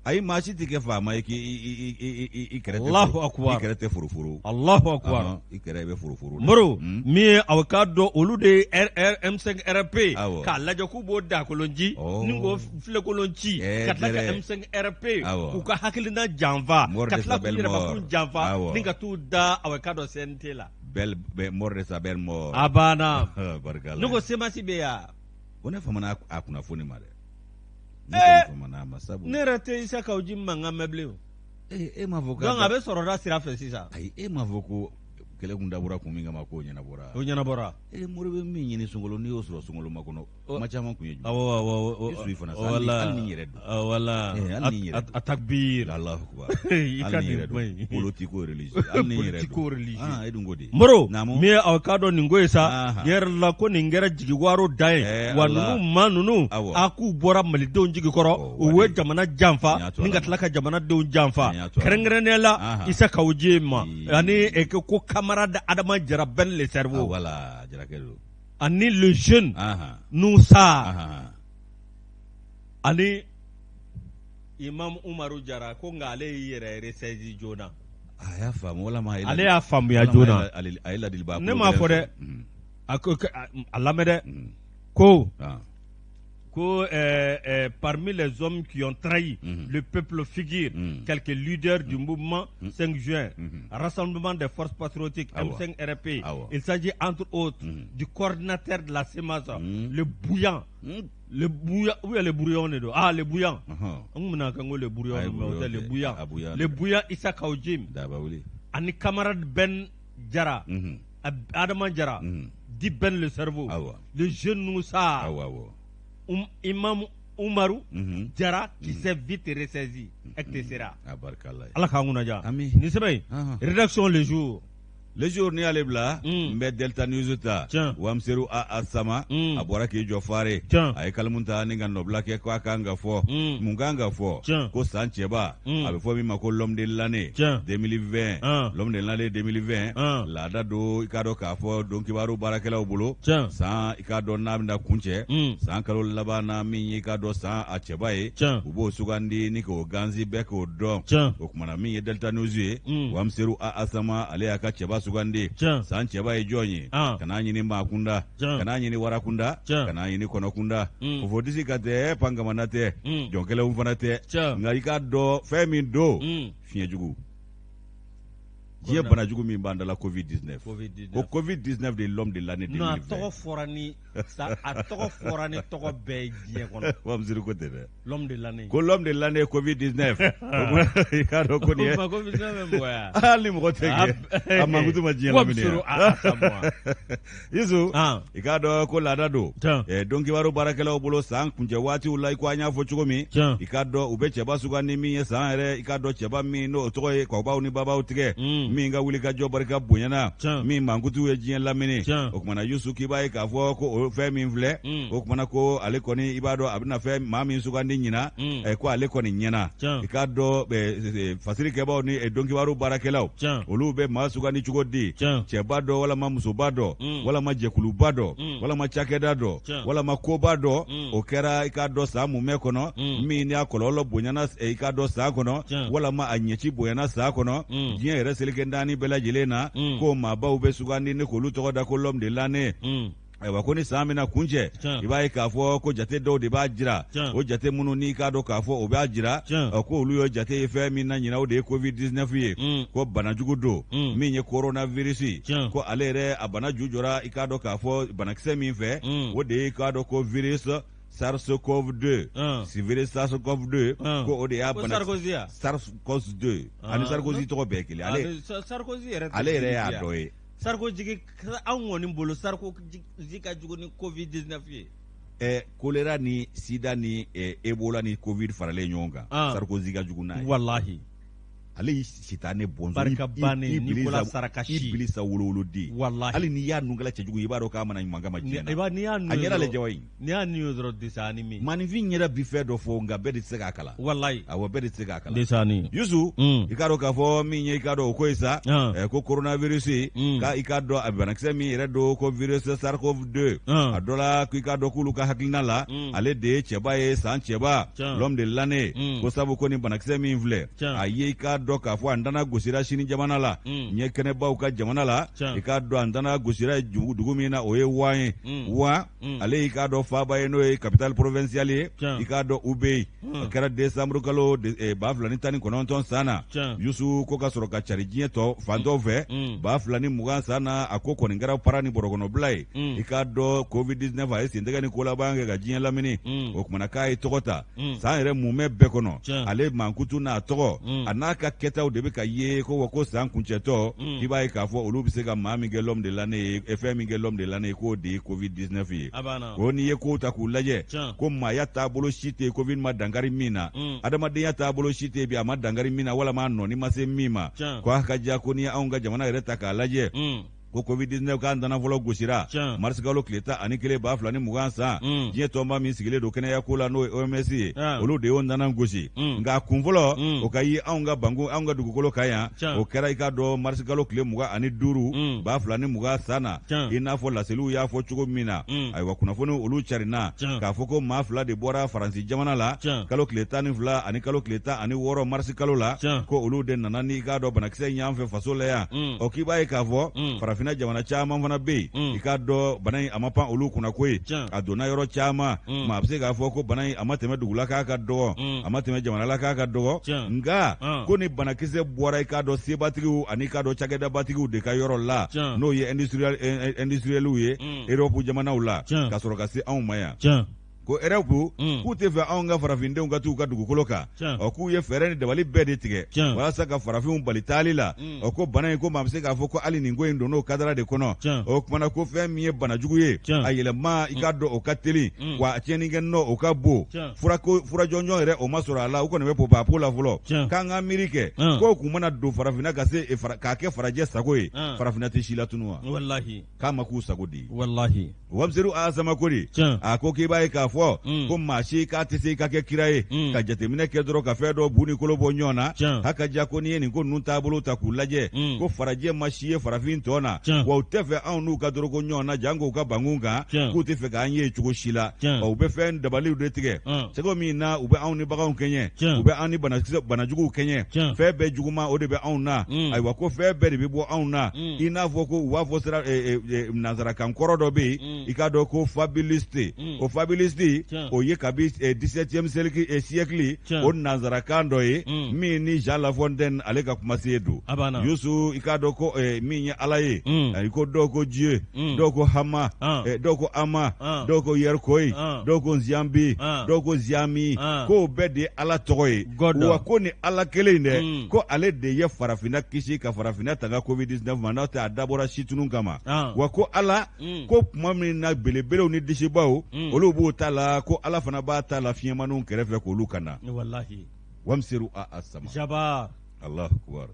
Speaker 1: ayi maa si tɛ kɛ faama ye k'i kɛrɛ tɛ furufuru
Speaker 2: Allahu akbar
Speaker 1: i kɛrɛ bɛ furufuru
Speaker 2: moro min ye aw k'a dɔn olu de ye M5 RP k'a lajɛ k'u b'o dakolonji ni k'o filekolon ci ka tila ka M5 RP k'u ka hakilina janfa ka tila k'u yɛrɛbakun janfa ni ka t'u da aw k'a dɔn CNT la
Speaker 1: mort de sa belle mort
Speaker 2: a banna ne ko semasi bɛ yan
Speaker 1: o ne famana a kunnafoni ma dɛ
Speaker 2: ne yɛrɛ tɛ Isa Kaoji mankan mɛn bilen o
Speaker 1: e m'a fɔ
Speaker 2: donc a bɛ sɔrɔda sira fɛ sisan
Speaker 1: ayi e m'a fɔ ko kɛlɛ kun dabɔra kun min kama k'o ɲɛnabɔra
Speaker 2: o ɲɛnabɔra
Speaker 1: mori bɛ min ɲini sunkalo n'i y'o sɔrɔ sunkalo ma kɔnɔ kuma caman kun ye jumɛn
Speaker 2: awɔ
Speaker 1: i fana hali ni yɛrɛ don
Speaker 2: wala
Speaker 1: hali ni yɛrɛ
Speaker 2: a takbir
Speaker 1: Allahu akbar hali ni yɛrɛ don politiko religieux hali ni yɛrɛ don e dun ko di
Speaker 2: moro min ye aw k'a dɔn nin ko ye sa yɛrɛ la ko nin kɛra jigiwaro da ye wa ninnu maa ninnu a k'u bɔra malidenw jigi kɔrɔ u ye jamana janfa ni ka tila ka jamanadenw janfa kɛrɛnkɛrɛnnenya la Isa Kaoji ma ani ko camarade Adama Jara bɛn le cerveau
Speaker 1: voilà jarakɛ don
Speaker 2: ani le jeune Nusa ani Imam Umaru Jara ko nka ale y'i yɛrɛ ressaisi joona
Speaker 1: a y'a faamu walama
Speaker 2: ale y'a faamuya joona
Speaker 1: a ye ladiliba
Speaker 2: ne m'a fɔ dɛ a lamɛn dɛ ko parmi les hommes qui ont trahi le peuple figure quelques leaders du mouvement 5 juin, rassemblement des forces patriotiques M5 RP. Il s'agit entre autres du coordinateur de la CEMAS, le Bouillant. Le Bouillant, oui, le Bouillant, le Bouillant. Le Bouillant Isa Kaoji. Ani camarade Ben Jara, Adama Jara, dit Ben le cerveau, le jeune Moussa. Imam Umaru Jara qui s'est vite ressaisi, etc. Allah k'an kunnaja. Ni sɛbɛn rédaction Le Jour
Speaker 1: Le jour ni ale bila mbe Delta News ta wamseru a sama abora ki jo fare ay kalmunta ni ngano blake ko akanga fo munganga fo ko sancheba abe fo mi mako l'homme de l'année 2020 l'homme de l'année 2020 la dado ikado ka fo donc kibaru barakela obulo san ikado namda kunche san kalo labana mi ikado san acheba e ubo sugandi ni ko ganzi beko do okumana mi Delta News wamseru a sama ale aka cheba sugandi san cheba e jonyi kana nyini makunda kana nyini warakunda kana nyini konokunda ofodisi kate pangamanate jonkele umfanate ngari ka do femi do fiyejugu Dieu banajugu mi bandala COVID-19. Ko COVID-19 de l'homme de l'année 2020.
Speaker 2: Non, toko forani ça a toko forani toko be Dieu kono.
Speaker 1: Wamziru ko tebe.
Speaker 2: L'homme de l'année.
Speaker 1: Ko l'homme de l'année COVID-19. Ikado ko ni.
Speaker 2: Ko COVID-19 moya.
Speaker 1: Ali mo tege. Amangutu ma Dieu la mine.
Speaker 2: Wamziru a
Speaker 1: Yesu. Ikado ko ladado. Donc ibaru barakela obulo sang kunje wati ulai ko anya fo chugomi. Ikado ube cheba sugani mi yesa ere ikado cheba mi no toko ko ba uni baba utige. Mi nga wuli ka jo barika bonyana mi mangutu e jien lamini o kuma na Yusu kibai ka fo ko fe mi vle o kuma na ko ale koni ibado abina fe ma mi sugandi nyina ko ale koni nyena ikado be fasiri ke ba ni e donki waru barakelaw olu be ma sugandi chugodi chebado wala ma musubado wala ma jekulu bado wala ma chakedado wala ma kobado o kera ikado sa mu mekono mi ni akololo bonyana e ikado sa kono wala ma anyechi bonyana sa kono jien resel kendani bela jelena ko mabaw be sugandi ne ko luto da ko l'homme de l'année wa ko ni samina kunje ibai ka fo ko jate do de ba jira o jate munu ni ka do ka fo o ba jira ko olu yo jate fe mi na nyina o de COVID-19 ye ko banajugu do mi nye coronavirus ko alere abana jujora ikado ka fo banakse mi fe o de ka do ko virus SARS-CoV-2 si virus SARS-CoV-2 ko ode ya bana SARS-CoV-2 ani Sarkozy to bekele ale
Speaker 2: Sarkozy
Speaker 1: ale re ya doye
Speaker 2: Sarkozy an woni bolo Sarkozy ka jugo ni COVID-19 ye
Speaker 1: kolera ni sida ni ebola ni covid farale nyonga Sarkozy ka jugo na
Speaker 2: wallahi
Speaker 1: ale sitane bonzo
Speaker 2: barka bane Nicolas Sarkozy
Speaker 1: iblisa wololo di
Speaker 2: wallahi
Speaker 1: ale ni ya nungala cejugo ibaro ka mana manga majena
Speaker 2: iba ni ya nu
Speaker 1: anyara le jawai
Speaker 2: ni ya nu zoro disani mi
Speaker 1: mani vinyera bife do fo nga bedi tsega kala
Speaker 2: wallahi
Speaker 1: awo bedi tsega kala
Speaker 2: disani
Speaker 1: Yusu ikado ka fo mi nye ikado ko isa ko coronavirus ka ikado abana kse mi redo ko virus SARS-CoV-2 adola ko ikado kulu ka haklina la ale de cheba e san cheba l'homme de l'année ko sabu ko ni bana kse mi vle aye ikado ka fo andana gusira shini jamana la nye kene baw ka jamana la ikado andana gusira dugumina oye waye wa ale ikado fa baye no capital provincial ikado ubey kera décembre kalo ba flani tani kononton sana Yusu ko ka soro ka charijie to fando ve ba flani mugan sana akoko ngara parani borogono blai ikado COVID-19 ay sindega ni kola bange ga jien lamini o kuma kai tokota sa ere mume bekono ale mankutu na toko anaka keta o debe ka ye ko wako san kuncheto ibai ka fo olubi ka mami ge l'homme de l'année FM ge l'homme de l'année ko de COVID-19 ye ko ni ye ko ta kulaje ko ma ya ta bolo shite COVID ma dangari mina adama de ya ta bolo shite bi ama dangari mina wala ma no ni mase mima ko aka ja ko ni aunga jamana ere ta ka laje ko COVID-19 ka ndana folo gosira mars galo kleta ani kele ba flani mugan sa je tomba mi sigile do kene ya kula no OMS olu de on ndana gosi nga kunfolo o kayi aunga bangu aunga dugukolo kaya o kera ika do mars galo kle muga ani duru ba flani muga sana ina fo la selu ya fo chugo mina ay wa kuna fono olu charina ka foko ma fla de bora faransi jamana la kalo kleta ni fla ani kalo kleta ani woro mars kalo la ko olu de nanani ka do banakse nyamfe fasola ya o kibaye ka fo fina jamana chama fana be ikado banai amapa olu kuna kwe adona yoro chama ma abse ga foko banai amateme dugula ka do amateme jamana la ka do nga ko ni banakise bora ikado sebatigu anikado chageda batigu de ka yoro la no ye industrial ye Europe jamana ula kasoro kasi au maya ko erew k'u tɛ fɛ anw ka farafindenw ka t'u ka dugukolo kan k'u ye fɛɛrɛ ni dabali bɛɛ de tigɛ walasa ka farafinw bali taali la ko bana in ko maa bɛ se k'a fɔ ko hali nin ko in don n'o kadara de kɔnɔ o kumana ko fɛn min ye bana jugu ye a yɛlɛma i ka dɔn o ka teli wa a tiɲɛnikɛ nɔ o ka bon fura jɔnjɔn yɛrɛ o ma sɔrɔ a la u kɔni bɛ popaapo la fɔlɔ k'an ka miiri kɛ k'o kun mana don farafinna ka se k'a kɛ farajɛ sago ye farafinna tɛ si la tunu wa k'a ma k'u sago di Wamseru Asama ko di a ko k'i b'a ye k'a fɔ ko maa si k'a tɛ se ka kɛ kira ye ka jateminɛ kɛ dɔrɔn ka fɛn dɔ bu ni kolo bɔ ɲɔgɔn na hakaja ko n'i ye nin ko ninnu taabolo ta k'u lajɛ ko farajɛ ma si ye farafin tɔ na wa u tɛ fɛ anw n'u ka dɔrɔn ko ɲɔgɔn na jan k'u ka bankun kan k'u tɛ fɛ k'an ye cogo si la u bɛ fɛn dabaliw de tigɛ sɛgo min na u bɛ anw ni baganw kɛɲɛ u bɛ anw ni banajuguw kɛɲɛ fɛn bɛɛ juguman o de bɛ anw na ayiwa ko fɛn bɛɛ de bɛ bɔ anw na i n'a fɔ ko u b'a fɔ sira nanzarakan kɔrɔ dɔ bɛ yen i k'a dɔn ko fabiliste o fabiliste o ye kabi 17e siècle o nanzarakan dɔ ye min ni Jean Lafontaine ale ka kumasen don Yusu i k'a dɔn ko min ye Ala ye i ko dɔw ko Dieu dɔw ko Hama dɔw ko Ama dɔw ko Yerkoy dɔw ko Nziambi dɔw ko Ziami k'o bɛɛ de ye Ala tɔgɔ ye wa ko ni Ala kelen in dɛ ko ale de ye farafinna kisi ka farafinna tanga Covid-19 ma n'o tɛ a dabɔra situnu kama wa ko Ala ko kuma min na belebelew ni disibaw olu b'o ta la ko Ala fana b'a ta la fiɲɛmaniw kɛrɛfɛ k'olu kana Wamseru Asama Allahu akbar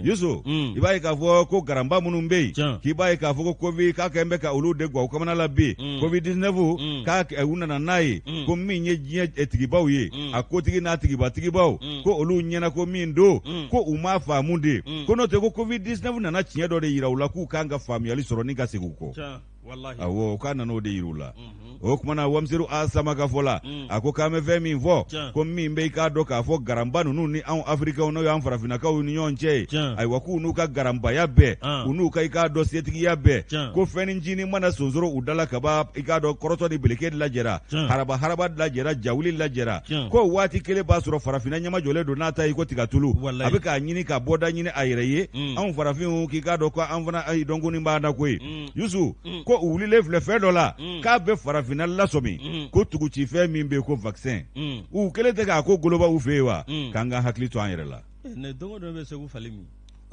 Speaker 1: Yusu i b'a ye k'a fɔ ko garamba minnu bɛ yen k'i b'a ye k'a fɔ ko Covid k'a kɛn bɛ ka olu de gwa u kamana la bi Covid-19 k'a u nana n'a ye ko min ye diɲɛ tigibaw ye a kotigi n'a tigibatigibaw ko olu ɲɛna ko min don ko u m'a faamu de ko n'o tɛ ko Covid-19 nana tiɲɛ dɔ de yira u la k'u kan ka faamuyali sɔrɔ ni ka segin u kɔ awɔ k'a nana o de yira u la o kumana Wamseru Asama ka fɔ la a ko k'an bɛ fɛn min fɔ ko min bɛ i k'a dɔn k'a fɔ garamba ninnu ni anw Afirikɛnw n'o y'an farafinnakaw ni ɲɔgɔn cɛ ye ayiwa k'u n'u ka garambaya bɛɛ u n'u ka i k'a dɔn setigiya bɛɛ ko fɛn ni jini mana sonsoro u dala ka ban i k'a dɔn kɔrɔtɔ ni beleke lajɛra haraba lajɛra jawuli lajɛra ko waati kelen b'a sɔrɔ farafinna ɲɛma jɔlen don n'a ta ye ko tigatulu a bɛ k'a ɲini ka bɔda ɲini a yɛrɛ ye anw farafinw k'i k'a dɔn ko an fana dɔn ko nin b'an na koyi Yusu ko u wulilen filɛ fɛn dɔ la k'a bɛ farafinna lasɔmi ko tugucifɛn min bɛ yen ko vaccin u kelen tɛ k'a ko goloba u fɛ yen wa k'an ka hakili to an yɛrɛ la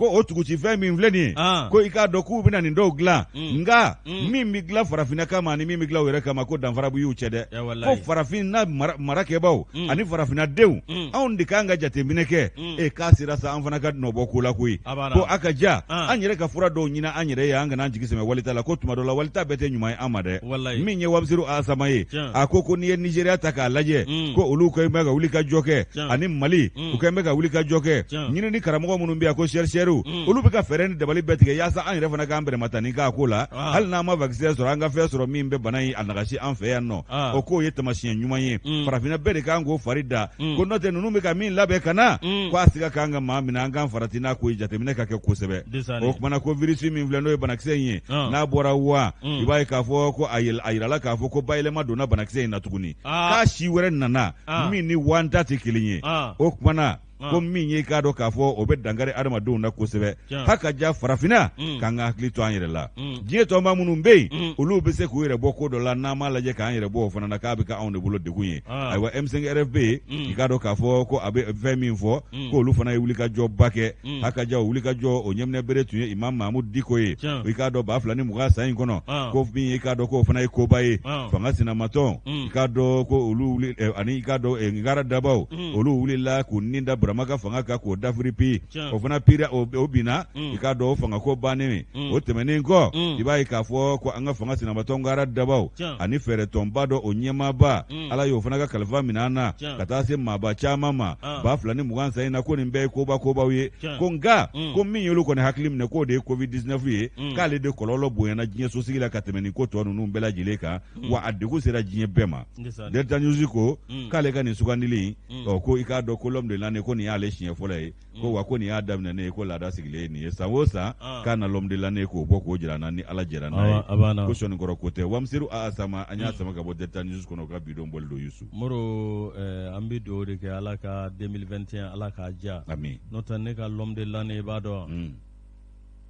Speaker 1: ko o tugucifɛn min filɛ nin ye ko i k'a dɔn k'u bɛna nin dɔw dilan nka min bɛ dilan farafinna kama ani min bɛ dilan u yɛrɛ kama ko danfara b'u y'u cɛ dɛ ko farafinna marakɛbaw ani farafinna denw anw de k'an ka jateminɛ kɛ k'a sera sa an fana ka nɔbɔ ko la koyi ko a ka ja an yɛrɛ ka fura dɔw ɲini an yɛrɛ ye an kana an jigi sɛmɛ walita la ko tuma dɔ la walita bɛɛ tɛ ɲuman ye an ma dɛ min ye Wamseru Asama ye a ko n'i ye Nigeriya ta k'a lajɛ ko olu kɛlen bɛ ka wuli ka jɔ kɛ ani Mali u kɛlen bɛ ka wuli ka jɔ kɛ ɲini ni karamɔgɔ minnu bɛ yan ko chercheurs olu bɛ ka fɛɛrɛ ni dabali bɛɛ tigɛ yaasa an yɛrɛ fana k'an bɛrɛmata ni k'a ko la hali n'an ma vaccin sɔrɔ an ka fɛn sɔrɔ min bɛ bana in a nagasi an fɛ yan nɔ o k'o ye tamasiyɛn ɲuman ye farafinna bɛɛ de k'an k'o fari da ko n'o tɛ ninnu bɛ ka min labɛn ka na ko a siga k'an ka maa minɛ an k'an farati n'a ko ye jateminɛ ka kɛ kosɛbɛ o kumana ko virus min filɛ n'o ye banakisɛ in ye n'a bɔra wa i b'a ye k'a fɔ ko a yirala k'a fɔ ko bayɛlɛma donna banakisɛ in na tuguni k'a si wɛrɛ nana min ni wa ta tɛ kelen ye o kumana ko min ye k'a dɔn k'a fɔ o bɛ dankari adamadenw na kosɛbɛ hakaja farafinna k'an ka hakili to an yɛrɛ la diɲɛ tɔnba minnu bɛ yen olu bɛ se k'u yɛrɛ bɔ ko dɔ la n'an m'a lajɛ k'an yɛrɛ bɔ o fana na k'a bɛ k'anw de bolo degun ye ayiwa M5RF bɛ yen i k'a dɔn k'a fɔ ko a bɛ fɛn min fɔ ko olu fana ye wulikajɔba kɛ hakaja o wulikajɔ o ɲɛminɛ bere tun ye Imam Mahamudu Diko ye i k'a dɔn 2020 san in kɔnɔ ko min ye i k'a dɔn ko o fana ye koba ye fanga sinamatɔn i k'a dɔn ko olu ani i k'a dɔn Ngara Dabaw olu wulila k'u nin da Burama ka fanga kan k'o dafiri pi o fana pira o binna i k'a dɔn o fanga ko bannen o tɛmɛnen kɔ i b'a ye k'a fɔ ko an ka fanga sinamatɔ Ngara Dabaw ani fɛɛrɛtɔnba dɔ o ɲɛmaaba Ala y'o fana ka kalifa minɛ an na ka taa se maaba caman ma 2020 san in na ko nin bɛɛ ye kobaw ye ko nka ko min y'olu kɔni hakili minɛ k'o de ye Covid-19 ye k'ale de kɔlɔlɔ bonyana diɲɛ sosigi la ka tɛmɛ nin ko tɔ ninnu bɛɛ lajɛlen kan wa a degun sera diɲɛ bɛɛ ma Delta News ko k'ale ka nin sugandili ko i k'a dɔn ko l'homme de l'année ko nin y'ale siɲɛ fɔlɔ ye ko wa ko nin y'a daminɛ ye ko laada sigilen ye nin ye san o san k'a na l'homme de l'année k'o bɔ k'o jira na ni Ala jɛra n'a ye ko sɔnni kɔrɔ ko tɛ Wamseru Asama an y'a sama ka bɔ Delta News kɔnɔ ka bidon bɔli don Yusu
Speaker 2: Moro an bɛ dugawu de kɛ Ala ka 2021 Ala k'a diya n'o tɛ ne ka l'homme de l'année i b'a dɔn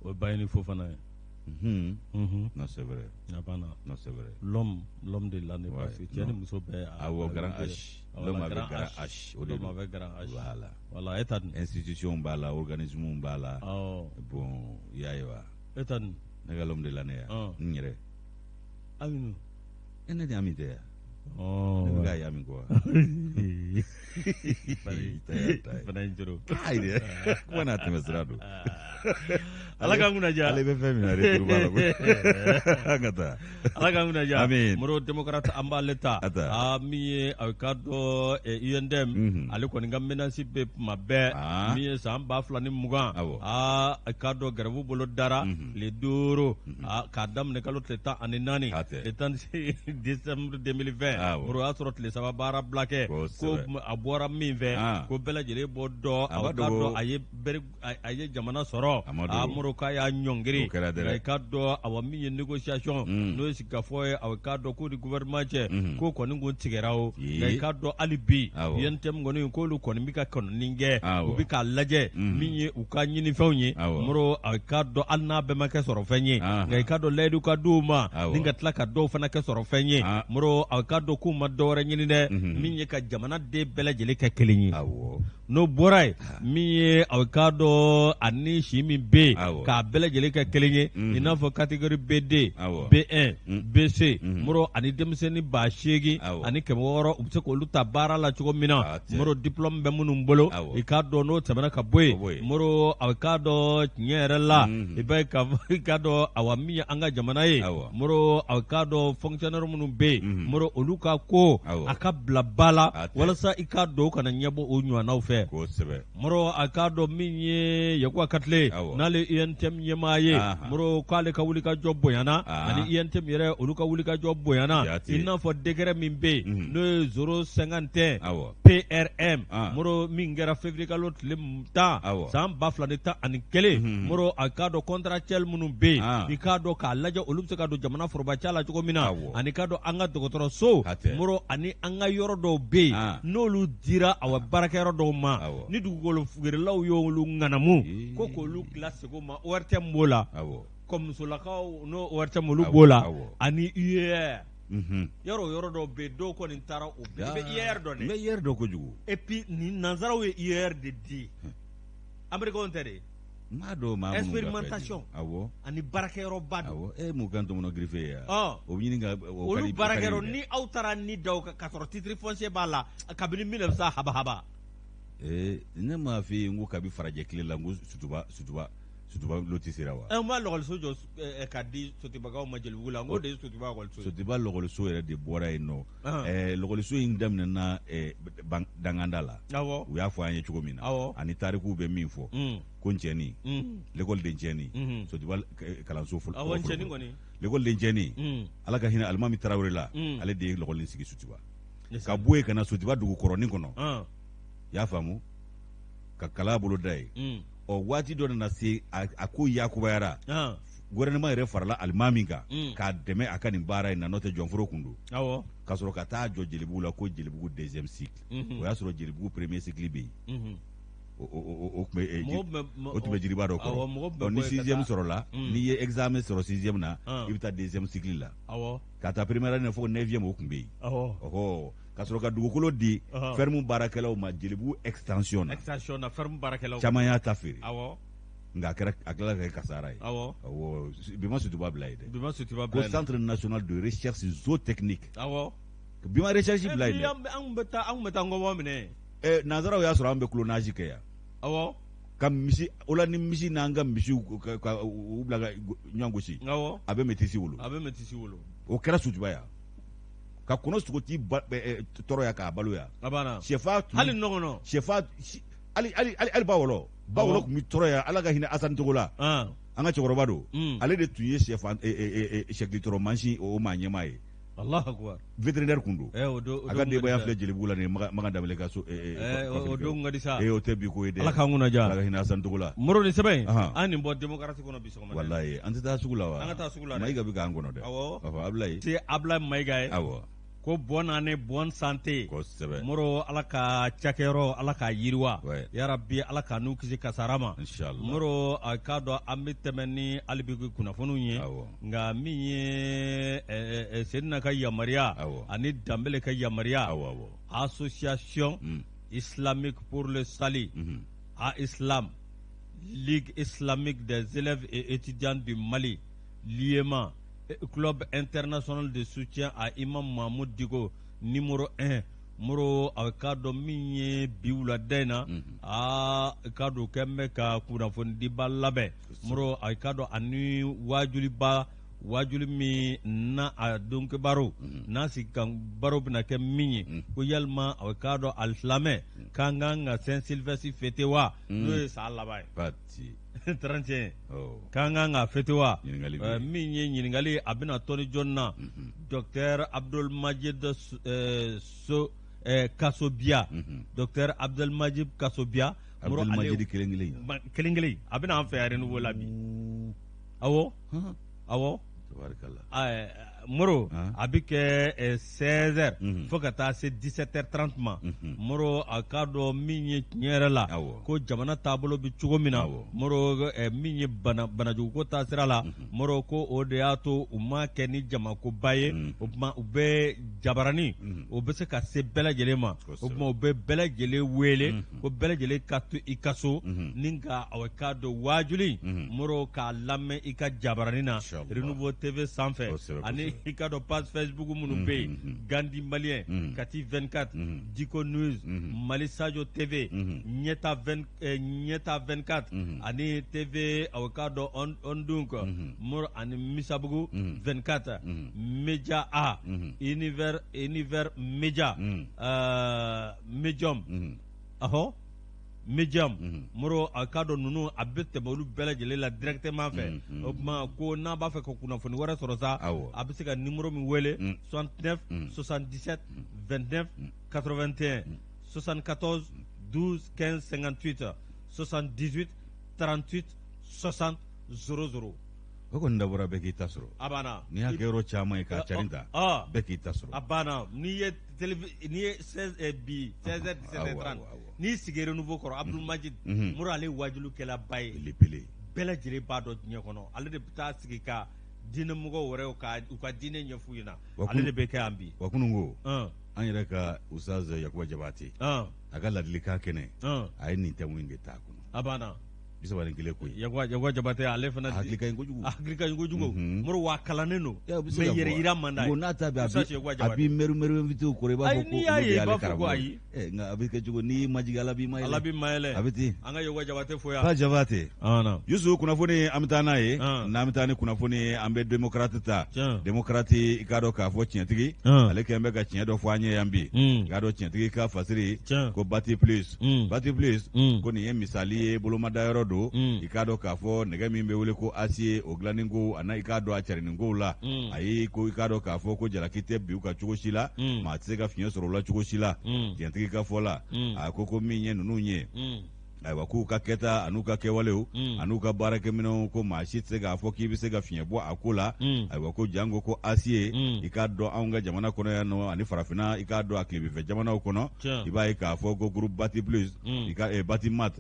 Speaker 2: o ye Bayini Fofana ye
Speaker 1: Non, c'est vrai. Non, c'est vrai.
Speaker 2: L'homme de l'année passée. Tiens, nous sommes
Speaker 1: grand H. L'homme avec grand H.
Speaker 2: L'homme avec grand H. Voilà. Etan.
Speaker 1: Institution bala, organisme bala. Bon, yaiwa.
Speaker 2: Etan.
Speaker 1: L'homme de l'année. N'yere.
Speaker 2: Aminu.
Speaker 1: Ene de amite.
Speaker 2: Oh.
Speaker 1: Nga yami quoi.
Speaker 2: Fana injuro.
Speaker 1: Aide. Kwana temesrado.
Speaker 2: Ala kanguna ja.
Speaker 1: Ale be femina re turbala. Ngata.
Speaker 2: Ala kanguna ja.
Speaker 1: Amin.
Speaker 2: Moro demokrata amba leta. Ami akado UNDM. Ale ko ngam menansi be mabe. Mi samba flani mugan. Akado garabu bolo dara le duro. Kadam ne kalo teta aninani. Etan December 2020. Moro asrot le sabara blake. Ko abora min ve. Ko bela jere bodo akado aye jamana soro. Moro kaya nyongiri kado awami ye négociation no sikafo awakado ko di gouvernement ko ko ningo tigerawo kado alibi yentem ngoni ko lu ko mika kono ninge ubika laje minye ukanyini fewnye moro awakado alna be make soro fenye kado ledu kaduma ninga tlaka do fana ke soro fenye moro awakado ko madore nyini de minye ka jamana de bela jele ka kelinyi no boray minye awakado ani shimi be ka bele jele ka kelenye ina fo catégorie BD B1 BC moro ani demseni ba shegi ani kemoro ubse ko luta bara la chugo mina moro diplôme be munum bolo e ka do no tabana ka boy moro avocado nyere la e bay ka do awami anga jamana ye moro avocado fonctionnaire munum be moro oluka ko aka blabala wala sa ikado kana nyabo onyu na ofe moro akado minye yakwa katle nale yentem yemaye muro kwale ka wuli ka jobbo yana ani yentem yere olu ka wuli ka jobbo yana inna fo degré min be no 050 PRM muro mingera février ka lot limta sam bafla de ta ani kele muro akado contractuel munum be ikado ka laja olu se ka do jamana forba chala chuko mina ani kado anga dokotoro so muro ani anga yoro do be no lu dira awa barakero do ma ni dugolo fugere law yo lu nganamu koko lu classe ko ma ortem bola comme sulakaw no ortem lu bola ani hier yoro do be do ko ni tara o be hier do ne
Speaker 1: be hier do ko jugu
Speaker 2: et puis ni nanzara we hier de di america on tere
Speaker 1: mado ma
Speaker 2: expérimentation ani barakero bado
Speaker 1: mu kanto mono griffe ya o nyini nga
Speaker 2: o lu barakero ni autara ni daw ka 14 titre foncier bala kabini 1900 haba
Speaker 1: ne ma fi ngu kabi faraje kile la ngu sutuba loti sirawa
Speaker 2: ma logol sojo ka di sotiba ga ma jeli wula ngo de sotiba gol so
Speaker 1: sotiba logol so yere de bora ino logol so indamna na dangandala u ya fo anye chugo mina ani tariku be min fo ko nceni l'école de nceni sotiba kalan so ful
Speaker 2: awon nceni ngoni
Speaker 1: l'école de nceni ala ka hina almami tarawre la ale de logol sigi sutuba ka boye kana sotiba dugu koroni kono ya famu ka kala bolo dai o wati do na se ako yakubayara gouvernement yɛrɛ farala alimami kan k'a dɛmɛ a ka nin baara in na n'o tɛ jɔnforo kun don ka sɔrɔ ka taa jɔ jelibugu la ko jelibugu deuxième cycle o y'a sɔrɔ jelibugu premier cycle bɛ yen o tun bɛ jiriba dɔ kɔrɔ ni sixième sɔrɔla n'i ye examen sɔrɔ sixième na i bɛ taa deuxième cycle la ka taa première année fo neuvième o tun bɛ yen ɔhɔ ka sɔrɔ ka dugukolo di ferme baarakɛlaw ma jelibugu extension na
Speaker 2: ferme baarakɛlaw
Speaker 1: caman y'a ta feere nka a kɛra ka kɛ kasara ye bima sutuba bila ye dɛ ko centre national de recherche zootechnique bima recherche bila ye dɛ
Speaker 2: an bɛ taa ngɔbɔ minɛ
Speaker 1: nanzaraw y'a sɔrɔ an bɛ clonage kɛ yan ka misi o la ni misi n'an ka misiw ka u bila ka ɲɔgɔn gosi a bɛ métisi wolo o kɛra sutuba yan ka kɔnɔ sogoti tɔɔrɔ ya k'a balo ya sɛfa
Speaker 2: hali nɔgɔnɔ
Speaker 1: sɛfa hali bawɔlɔ tun bɛ tɔɔrɔ ya ala ka hinɛ Asani Togo la an ka cɛkɔrɔba don ale de tun ye sɛkilitɔrɔ mansin o maa ɲɛmaa ye
Speaker 2: Allahu akbar
Speaker 1: vétérinaire kun don a ka denbaya filɛ Jelibugu la nin Magan Danbɛlɛ ka so
Speaker 2: o don ka di sa
Speaker 1: o tɛ bi ko ye dɛ
Speaker 2: ala k'an kunna ja
Speaker 1: ala ka hinɛ Asani Togo la
Speaker 2: Moro ni sɛbɛn an nin bɔ démocratie kɔnɔ bi sɔgɔma
Speaker 1: wallahi an tɛ taa sugu la wa
Speaker 2: an ka taa sugu la
Speaker 1: Mayiga bɛ k'an kɔnɔ dɛ
Speaker 2: awɔ
Speaker 1: Ablaye
Speaker 2: c'est Ablaye Mayiga ye
Speaker 1: awɔ
Speaker 2: ko bonne année bonne santé moro ala ka cakero ala ka yiriwa ya rabbi ala ka nu kisi kasarama
Speaker 1: inshallah
Speaker 2: moro ka do ambi temeni alibi kunafonu ye nga mi ye senna ka yamaria ani dambele ka yamaria association islamique pour le salut à Islam, Ligue islamique des élèves et étudiants du Mali, l'IEMA, Club international de soutien à Imam Mahmoud Digo, numéro 1, Moro Akado Minye Biula Dena, a Kado Kemeka Kunafondi Balabe, Moro Akado Anu Wajuliba. Wajuli mi na a donc baro na si kan baro bina ke minyi ko yalma awkado al-islamé kanga Saint Sylvestre fetewa no sa labai
Speaker 1: pati
Speaker 2: 31 kanga fetewa minyi nyingali abina Tony Jonna Dr Abdul Majid Kasobia Dr Abdul Majid Kasobia
Speaker 1: Abdul Majid
Speaker 2: kelengeli abina an fe yare no labi awo Moro abike 16h faut que ta c'est 17h30 ma Moro akado minye nyerala ko jamana tabolo bi chugomina Moro minye banaju ko ta sirala Moro ko odeato umma keni jama ko baye umma ube jabarani ube se ka se bela jelema umma ube bela jele wele ko bela jele katu ikaso ninga awakado wajuli Moro ka lamme ika jabarani na Renouveau TV sans fait ani ikado page Facebook munube Gandhi Malien Kati 24 Diko News Mali Sadio TV Nyeta 24 ani TV awakado ondunk mur ani Misabugu 24 Media A Univers Media Medium aho Medium moro akado nunu abete bolu bela jele la directement fait ma ko na ba fe ko kuna foni wara sorosa abise ka numéro mi wele 69 77 29 81 74 12 15 58 78 38 60 00
Speaker 1: ko ndabura be ki tasro
Speaker 2: abana
Speaker 1: ni hakero chama ka charinta be ki tasro
Speaker 2: abana ni ye 16 bi 16 17 ni sigere nouveau koro Abdul Majid mura ale wajulu kela bay
Speaker 1: lipile
Speaker 2: bela jire ba do nye kono ale de ta sigika dina mugo wore ka dine nyefu yina ale de be ka ambi
Speaker 1: wakunungo an yɛrɛ ka Ustaz Yakuba Jabate a ka ladilikan kɛnɛ a ye nin tɛmɛ in de ta kɔnɔ
Speaker 2: abana
Speaker 1: bisaba ni kelen ko ye
Speaker 2: Yakuba Jabate ale fana
Speaker 1: hakili ka ɲi kojugu
Speaker 2: muru wa kalannen don mais yɛrɛ yira man d'a ye
Speaker 1: n'a ta bɛ a b'i mɛru invité o kɔrɔ i b'a fɔ ko olu de y'ale karamɔgɔ ye nka a bɛ kɛ cogo n'i ma jigin ala b'i ma yɛlɛ a bɛ ten
Speaker 2: an ka Yakuba Jabate fo yan
Speaker 1: ka Jabate Yusu kunnafoni an bɛ taa n'a ye n'an bɛ taa ni kunnafoni ye an bɛ démocrate ta démocrate i k'a dɔn k'a fɔ tiɲɛtigi ale kɛlen bɛ ka tiɲɛ dɔ fɔ an ye yan bi i k'a dɔn tiɲɛtigi ka fasiri ko Bati plus ko nin ye misali ye bolomadayɔrɔ don i k'a dɔn k'a fɔ nɛgɛ min bɛ wele ko acier o dilannen ko a i k'a dɔn a carinnen ko la ayi ko i k'a dɔn k'a fɔ ko jalaki tɛ bi u ka cogo si la maa tɛ se ka fiɲɛ sɔrɔ o la cogo si la tiɲɛtigi ka fɔ la a ko min ye ninnu ye ayiwa k'u ka kɛta an'u ka kɛwalew an'u ka baarakɛminɛw ko maa si tɛ se k'a fɔ k'i bɛ se ka fiɲɛ bɔ a ko la ayiwa ko jango ko acier i k'a dɔn anw ka jamana kɔnɔ yan nɔ ani farafinna i k'a dɔn a tilebinfɛ jamanaw kɔnɔ i b'a ye k'a fɔ ko groupe Bati plus i ka Bati mat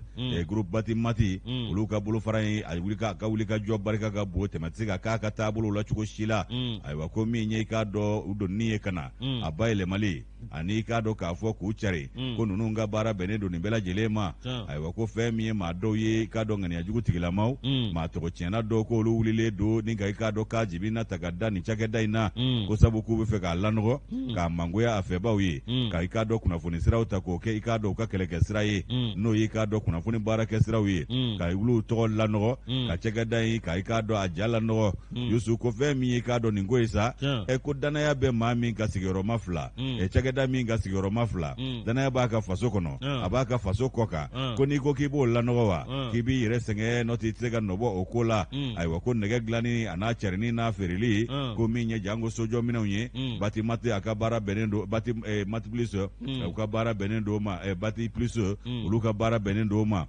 Speaker 1: groupe Bati mati olu ka bolofara in a ka wuli ka jɔ barika ka bon tɛmɛ tɛ se ka k'a ka taabolo la cogo si la ayiwa ko min ye i k'a dɔn u donni ye ka na a bayɛlɛmali ani i k'a dɔn k'a fɔ k'u cari ko ninnu ka baara bɛnnen don nin bɛɛ lajɛlen ma ayiwa ko fɛn min ye maa dɔw ye i k'a dɔn ŋaniyajugu tigilamaw maa tɔgɔ tiɲɛna dɔw ko olu wulilen don ni ka i k'a dɔn k'a jibina ta ka da nin cakɛda in na ko sabu k'u bɛ fɛ k'a lanɔgɔ k'a mangoya a fɛbaw ye ka i k'a dɔn kunnafoni siraw ta k'o kɛ i k'a dɔn u ka kɛlɛkɛ sira ye n'o ye i k'a dɔn kunnafoni baarakɛ siraw ye ka olu tɔgɔ lanɔgɔ ka cakɛda in ka i k'a dɔn a ja lanɔgɔ Yusu ko fɛn min ye i k'a dɔn nin ko ye sa ko danaya bɛ maa min ka sigiyɔrɔma fila cakɛda min ka sigiyɔrɔma fila danaya b'a ka faso kɔnɔ a b'a ka faso kɔ kan ko n'i ko k'i b'o lanɔgɔ wa k'i b'i yɛrɛ sɛgɛn n'o tɛ i tɛ se ka nɔbɔ o ko la ayiwa ko nɛgɛ dilanni a n'a cɛrinni n'a feereli ko min ye jango sojɔminɛnw ye Bati mati a ka baara bɛnnen don Bati mati plus u ka baara bɛnnen don o ma Bati plus olu ka baara bɛnnen don o ma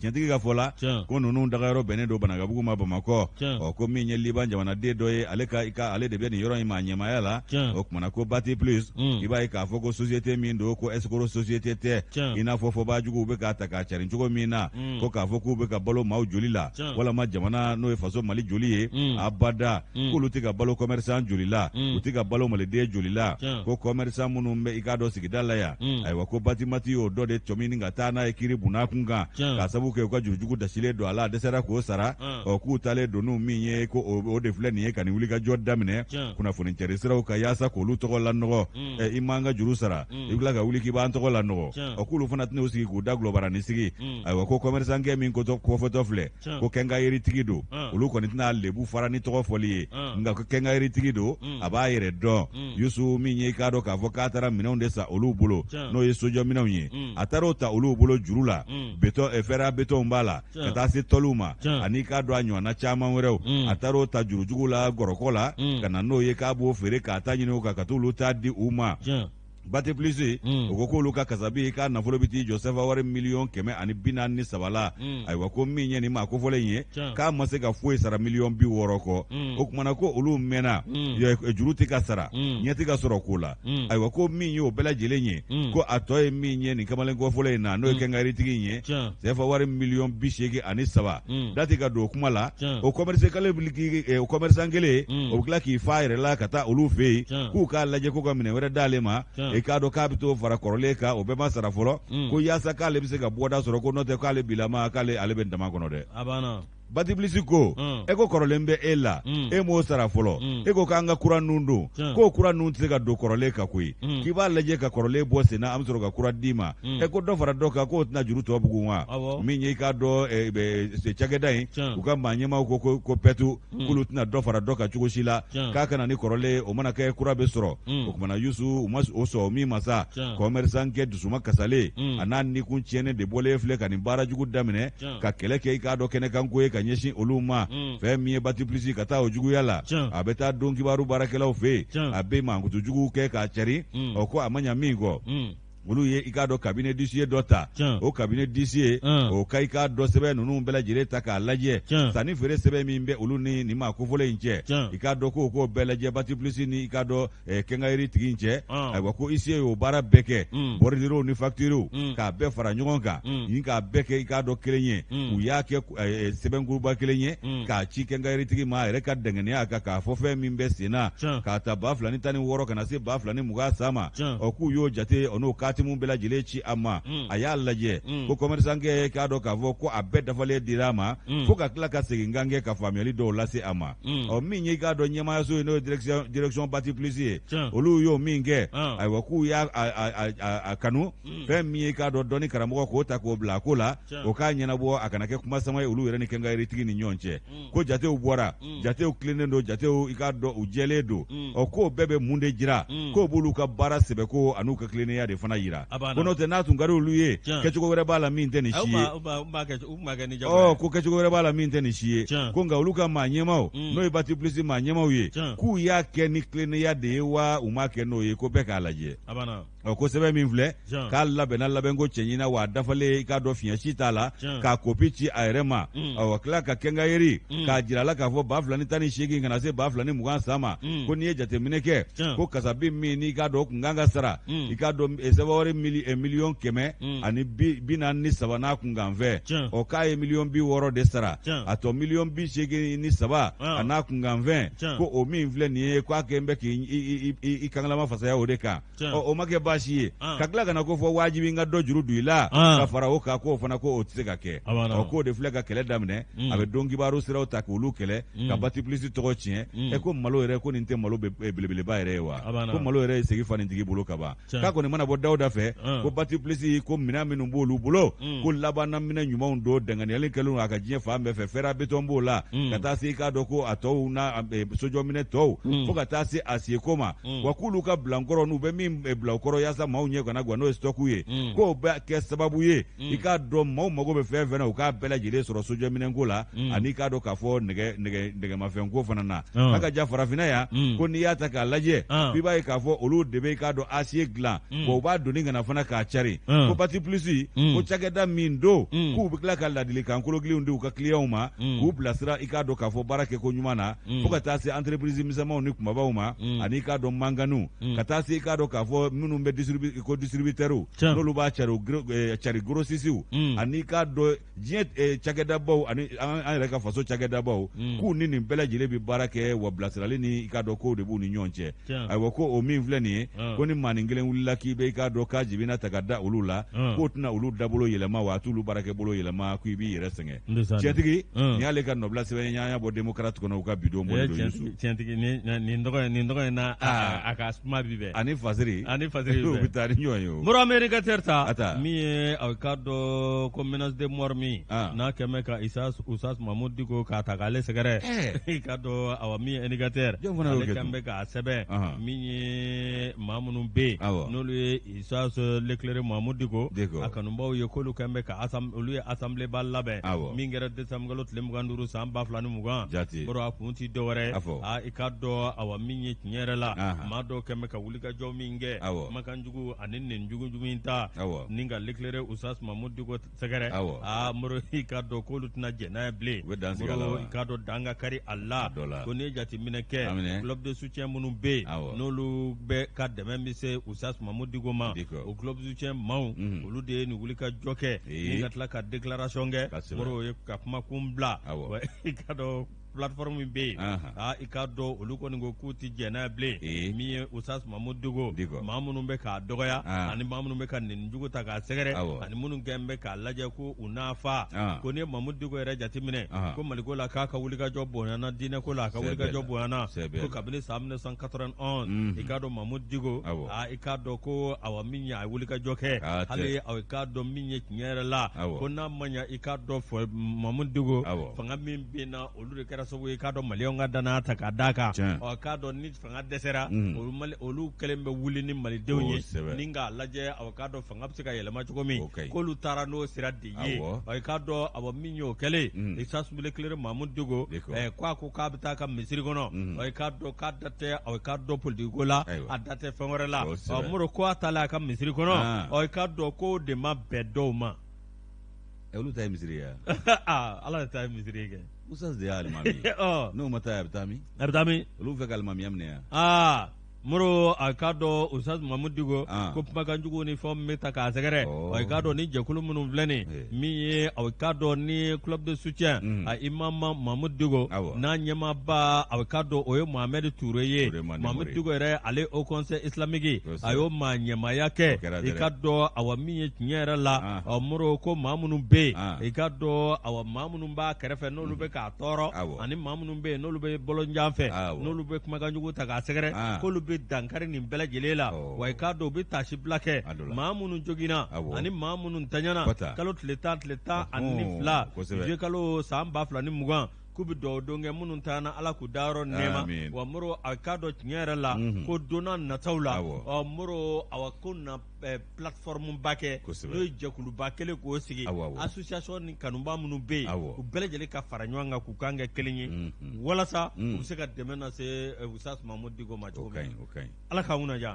Speaker 1: tiɲɛtigi ka fɔ la ko ninnu dagayɔrɔ bɛnnen don Banagabugu ma Bamakɔ ko min ye Liban jamanaden dɔ ye ale de bɛ nin yɔrɔ in ma ɲɛmaaya la o kumana ko Bati Plus i b'a ye k'a fɔ ko société min don ko escroc société tɛ i n'a fɔ fɔbaajuguw bɛ k'a ta k'a carin cogo min na ko k'a fɔ k'u bɛ ka balo maaw joli la walama jamana n'o ye faso Mali joli ye abada k'olu tɛ ka balo commerçant joli la u tɛ ka balo maliden joli la ko commerçant minnu bɛ i k'a dɔn sigida la yan ayiwa ko Batimati y'o dɔ de cɔmini ka taa n'a ye kiiri bunna kun kan k'a sabu kɛ u ka jurujugu dasilen don a la a dɛsɛra k'o sara k'u talen don n'u min ye ko o de filɛ nin ye ka nin wulikajɔ daminɛ kunnafoni cɛri siraw ka yaasa k'olu tɔgɔ lanɔgɔ i m'an ka juru sara i bila ka wuli k'i b'an tɔgɔ lanɔgɔ k'olu fana tɛn'u sigi k'u da gulɔbarani sigi ayiwa ko commerçant kɛ min kɔfɔtɔ filɛ ko kɛnkayeritigi don olu kɔni tɛna lebu fara ni tɔgɔ fɔli ye nka ko kɛnkayeritigi don a b'a yɛrɛ dɔn Yusu min ye i k'a dɔn k'a fɔ k'a taara minɛnw de sa olu bolo n'o ye sojɔ minɛnw ye a taara o ta olu bolo juru la fɛrɛ betɔnw b'a la ka taa se tɔliw ma ani k'a dɔn a ɲɔgɔnna caman wɛrɛw a taara o ta jurujugu la gɔrɔkɔ la ka na n'o ye k'a b'o feere k'a ta ɲini o kan ka t'olu ta di u ma Bati Plus o ko k'olu ka kasabi k'a nafolo bɛ t'i jɔ sefa wari 1,443 la ayiwa ko min ye nin maa kofɔlen ye k'a ma se ka foyi sara 1,60,000 kɔ o kumana ko olu mɛnna juru tɛ ka sara ɲɛ tɛ ka sɔrɔ ko la ayiwa ko min ye o bɛɛ lajɛlen ye ko a tɔ ye min ye nin kamalen kɔfɔlen in na n'o ye kɛnkayeritigi in ye sefa wari 83,000 dati ka don o kuma la o commerçant kelen o bɛ tila k'i fa a yɛrɛ la ka taa olu fɛ yen k'u k'a lajɛ ko ka minɛ wɛrɛ d'ale ma i k'a dɔn k'a bɛ t'o fara kɔrɔlen kan o bɛɛ ma sara fɔlɔ ko yaasa k'ale bɛ se ka bɔda sɔrɔ ko n'o tɛ k'ale bilama k'ale bɛ dama kɔnɔ dɛ. Bati Plus ko e ko kɔrɔlen bɛ e la e m'o sara fɔlɔ e ko k'an ka kura nun don k'o kura nun tɛ se ka don kɔrɔlen kan koyi k'i b'a lajɛ ka kɔrɔlen bɔ sen na an bɛ sɔrɔ ka kura d'i ma e ko dɔ fara dɔ kan k'o tɛna juru tɔ bugun wa min ye i k'a dɔn cakɛda in u ka maa ɲɛmaw ko pɛtu k'olu tɛna dɔ fara dɔ kan cogo si la k'a kana ni kɔrɔlen o mana kɛ kura bɛ sɔrɔ o kumana Yusu u ma o sɔrɔ min ma sa commerçant kɛ dusuma kasalen a n'a nikun tiɲɛnen de bɔlen filɛ ka nin baara jugu daminɛ ka kɛlɛ kɛ i k'a dɔn kɛnɛkanko ye ka ɲɛsin olu ma fɛn min ye Bati Plus ka taa o juguya la a bɛ taa don kibaru baarakɛlaw fɛ yen a bɛ mankutu jugu kɛ k'a cari ko a ma ɲa min kɔ olu ye i k'a dɔn cabinet d'huissier dɔ ta o cabinet d'huissier o ka i k'a dɔn sɛbɛn ninnu bɛɛ lajɛlen ta k'a lajɛ sanni feere sɛbɛn min bɛ olu ni nin maa kofɔlen in cɛ i k'a dɔn k'o bɛɛ lajɛ Bati Plus ni i k'a dɔn kɛnkayeri tigi in cɛ ayiwa ko huissier y'o baara bɛɛ kɛ bɔrɔdirew ni facturew k'a bɛɛ fara ɲɔgɔn kan ni k'a bɛɛ kɛ i k'a dɔn kelen ye u y'a kɛ sɛbɛnkuruba kelen ye k'a ci kɛnkayeri tigi ma a yɛrɛ ka dɛngɛniya kan k'a fɔ fɛn min bɛ sen na k'a ta 2,016 ka na se 2,020 ma k'u y'o jate o n'o mun bɛɛ lajɛlen ci a ma a y'a lajɛ ko commerçant kɛ k'a dɔn k'a fɔ ko a bɛɛ dafalen dira a ma fo ka tila ka segin kan kɛ ka faamuyali dɔw lase a ma min ye k'a dɔn ɲɛmaayaso ye n'o ye direction Bati Plus ye olu y'o min kɛ ayiwa k'u y'a kanu fɛn min ye k'a dɔn dɔnni karamɔgɔ k'o ta k'o bila a ko la o k'a ɲɛnabɔ a kana kɛ kuma sama ye olu yɛrɛ ni kɛnkayeritigi ni ɲɔgɔn cɛ ko jatew bɔra jatew tilennen don jatew i k'a dɔn u jɛlen don k'o bɛɛ bɛ mun de jira k'o b'olu ka baara sɛbɛko an'u ka tilennenya de fana yira ko n'o tɛ n'a tun ka di olu ye kɛcogo wɛrɛ b'a la min tɛ nin si ye ko kɛcogo wɛrɛ b'a la min tɛ nin si ye ko nka olu ka maa ɲɛmaw n'o ye Bati Plus maa ɲɛmaw ye k'u y'a kɛ ni tilennenya de ye wa u m'a kɛ n'o ye ko bɛɛ k'a lajɛ ko sɛbɛn min filɛ k'a labɛnna labɛnko cɛɲina wa a dafalen i k'a dɔn fiɲɛ si t'a la k'a kopi ci a yɛrɛ ma tila ka kɛnkayeri k'a jira a la k'a fɔ 2,018 ka na se 2,020 ma ko n'i ye jateminɛ kɛ ko kasabi min n'i k'a dɔn o kun kan ka sara i k'a dɔn sɛbɛn wari 1,143 n'a kun kan fɛ k'a ye 1,60,000 de sara a tɔ 1,83 a n'a kun kan fɛn ko o min filɛ nin ye k'a kɛ n bɛ k'i kangalama fasaya o de kan o ma kɛ baasi ye ka tila ka na ko fɔ wajibi n ka dɔ juru don i la ka fara o kan k'o fana ko o tɛ se ka kɛ k'o de filɛ ka kɛlɛ daminɛ a bɛ don kibaru siraw ta k'olu kɛlɛ ka Bati Plus tɔgɔ tiɲɛ ko malo yɛrɛ ko nin tɛ malo belebeleba yɛrɛ ye wa ko malo yɛrɛ ye segi fa nin tigi bolo ka ban k'a kɔni mana bɔ Dawuda fɛ ko Bati Plus ko minɛn minnu b'olu bolo ko labanna minɛn ɲumanw don danganiyali kɛlen a ka diɲɛ fan bɛɛ fɛ fɛrɛ betɔn b'o la ka taa se i k'a dɔn ko a tɔw n'a sojɔ minɛ tɔw fo ka taa se a seko ma wa k'olu ka bilankɔrɔ n'u bɛ min bila o kɔrɔ yaasa maaw ɲɛ kana guwa n'o ye stɔku ye k'o bɛ kɛ sababu ye i k'a dɔn maaw mago bɛ fɛn fɛn na u k'a bɛɛ lajɛlen sɔrɔ sojɔ minɛnko la ani k'a dɔn k'a fɔ nɛgɛmafɛnko fana na a ka ja farafinna yan ko n'i y'a ta k'a lajɛ i b'a ye k'a fɔ olu de bɛ i k'a dɔn asiye dilan wa u b'a doni kana fana k'a cari ko Parti Plus ko cakɛda min don k'u bɛ tila ka ladilikan kolokiliw di u ka clients ma k'u bilasira i k'a dɔn k'a fɔ baara kɛ ko ɲuman na fo ka taa se entreprise misɛnmanw ni kumabaw ma ani i k'a dɔn manganu ka taa se i k'a dɔn k'a fɔ minnu bɛ ko distributeurs n'olu b'a cari grossistes ani i k'a dɔn diɲɛ cakɛdabaw ani an yɛrɛ ka faso cakɛdabaw k'u ni nin bɛɛ lajɛlen bɛ baara kɛ wa bilasirali ni i k'a dɔn kow de b'u ni ɲɔgɔn cɛ ayiwa ko o min filɛ nin ye ko ni maa nin kelen wulila k'i bɛ i k'a dɔn k'a jibina ta ka da olu la k'o tɛna olu dabolo yɛlɛma wa a t'olu baarakɛbolo yɛlɛma k'i b'i yɛrɛ sɛgɛn cɛtigi ni y'ale ka nɔbila sɛbɛn y'an bɔ démocrate kɔnɔ u ka bidon bolo don Yusu
Speaker 2: cɛntigi nin dɔgɔ in na a ka suma bi bɛɛ
Speaker 1: ani fasiri
Speaker 2: u
Speaker 1: bɛ taa ni ɲɔgɔn ye o
Speaker 2: mɔrɔ américain ta min ye a ka dɔn ko menace de mort min n'a kɛmɛ ka Usas Mahmud Diko k'a ta k'ale sɛgɛrɛ i ka dɔn awa min ye indicateur ale kɛmɛ k'a sɛbɛn min ye maa minnu bɛ yen n'olu ye Usas Leclerc Mahmud Diko a kanubaw ye k'olu kɛmɛ ka olu ye assemblée ba labɛn min kɛra décembre kalo tile 25 san 2020 mɔrɔ a kun ti dɔwɛrɛ i ka dɔn awa min ye tiɲɛ yɛrɛ la maa dɔw kɛmɛ ka wulikajɔ min kɛ kumakanjugu ani nin jugujugu in ta ni ka Leclerc Usas Mahmud Diko sɛgɛrɛ mɔrɔ i ka dɔn k'olu tɛna jɛ n'a ye bilen mɔrɔ i ka dɔn dan ka kari a la ko n'i ye jateminɛ kɛ club de soutien minnu bɛ yen n'olu bɛ ka dɛmɛ bɛ se Usas Mahmud Diko ma o club soutien maaw olu de ye nin wulikajɔ kɛ ni ka tila ka déclaration kɛ mɔrɔ o ye ka kuma kun bila i ka dɔn plateforme min bɛ yen i ka dɔn olu kɔni ko k'u ti jɛ n'a ye bilen min ye Usas Mahmud Diko maa minnu bɛ k'a dɔgɔya ani maa minnu bɛ ka nin jugu ta k'a sɛgɛrɛ ani minnu kɛn bɛ k'a lajɛ ko u n'a fa ko ni ye Mahmud Diko yɛrɛ jateminɛ ko Maliko la k'a ka wulikajɔ bonyana diinɛ ko la a ka wulikajɔ bonyana ko kabini san 1991 i ka dɔn Mahmud Diko i ka dɔn ko awa min ye a ye wulikajɔ kɛ hali i ka dɔn min ye tiɲɛ yɛrɛ la ko n'a ma ɲɛ i ka dɔn fɔ Mahmud Diko fanga min bɛ na olu de kɛra sabu i k'a dɔn maliyɛnw ka danaya ta k'a d'a kan k'a dɔn ni fanga dɛsɛra olu kɛlen bɛ wuli ni malidenw ye ni k'a lajɛ k'a dɔn fanga bɛ se ka yɛlɛma cogo min k'olu taara n'o sira de ye i k'a dɔn min y'o kɛlen Usas Leclerc Mahmud Diko ko k'a bɛ taa ka misiri kɔnɔ i k'a dɔn k'a da tɛ k'a dɔn politique ko la a da tɛ fɛn wɛrɛ la mɔrɔ ko a taalen a ka misiri kɔnɔ i k'a dɔn ko de ma bɛn dɔw ma
Speaker 1: olu ta ye misiri ye
Speaker 2: ala de ta ye misiri kɛ
Speaker 1: Usas de y'a alimami n'o ma taa a bɛ taa min olu fɛ ka alimamiya minɛ yan
Speaker 2: mɔrɔ a k'a dɔn Usas Mahmud Diko ko kumakanjugu ni fɛn min bɛ ta k'a sɛgɛrɛ i k'a dɔn ni jɛkulu minnu filɛ nin min ye k'a dɔn ni club de soutien a imam Mahmud Diko n'a ɲɛmaaba k'a dɔn o ye Mohamed Toure ye Mohamed Diko yɛrɛ ale au conseil islamique a y'o maa ɲɛmaaya kɛ i ka dɔn min ye tiɲɛ yɛrɛ la mɔrɔ ko maa minnu bɛ yen i ka dɔn maa minnu b'a kɛrɛfɛ n'olu bɛ k'a tɔɔrɔ ani maa minnu bɛ yen n'olu bɛ bolonjan fɛ n'olu bɛ kumakanjugu ta k'a sɛgɛrɛ k'olu bɛ dankari nin bɛɛ lajɛlen la wa i k'a dɔn u bɛ taasi bila kɛ maa minnu joginna ani maa minnu tanyana kalo tile tan ani fila juillet kalo san 2020 k'u bɛ dugawu don kɛ minnu tanyana ala k'u dayɔrɔ nɛɛma wa mɔrɔ a k'a dɔn tiɲɛ yɛrɛ la ko donna nataw la mɔrɔ ko na plateforme ba kɛ n'o ye jɛkuluba kelen k'o sigi association ni kanuba minnu bɛ yen u bɛɛ lajɛlen ka fara ɲɔgɔn kan k'u kan kɛ kelen ye walasa u bɛ se ka dɛmɛ na se Usas Mahmud Diko ma cogo min ala k'an kunnaja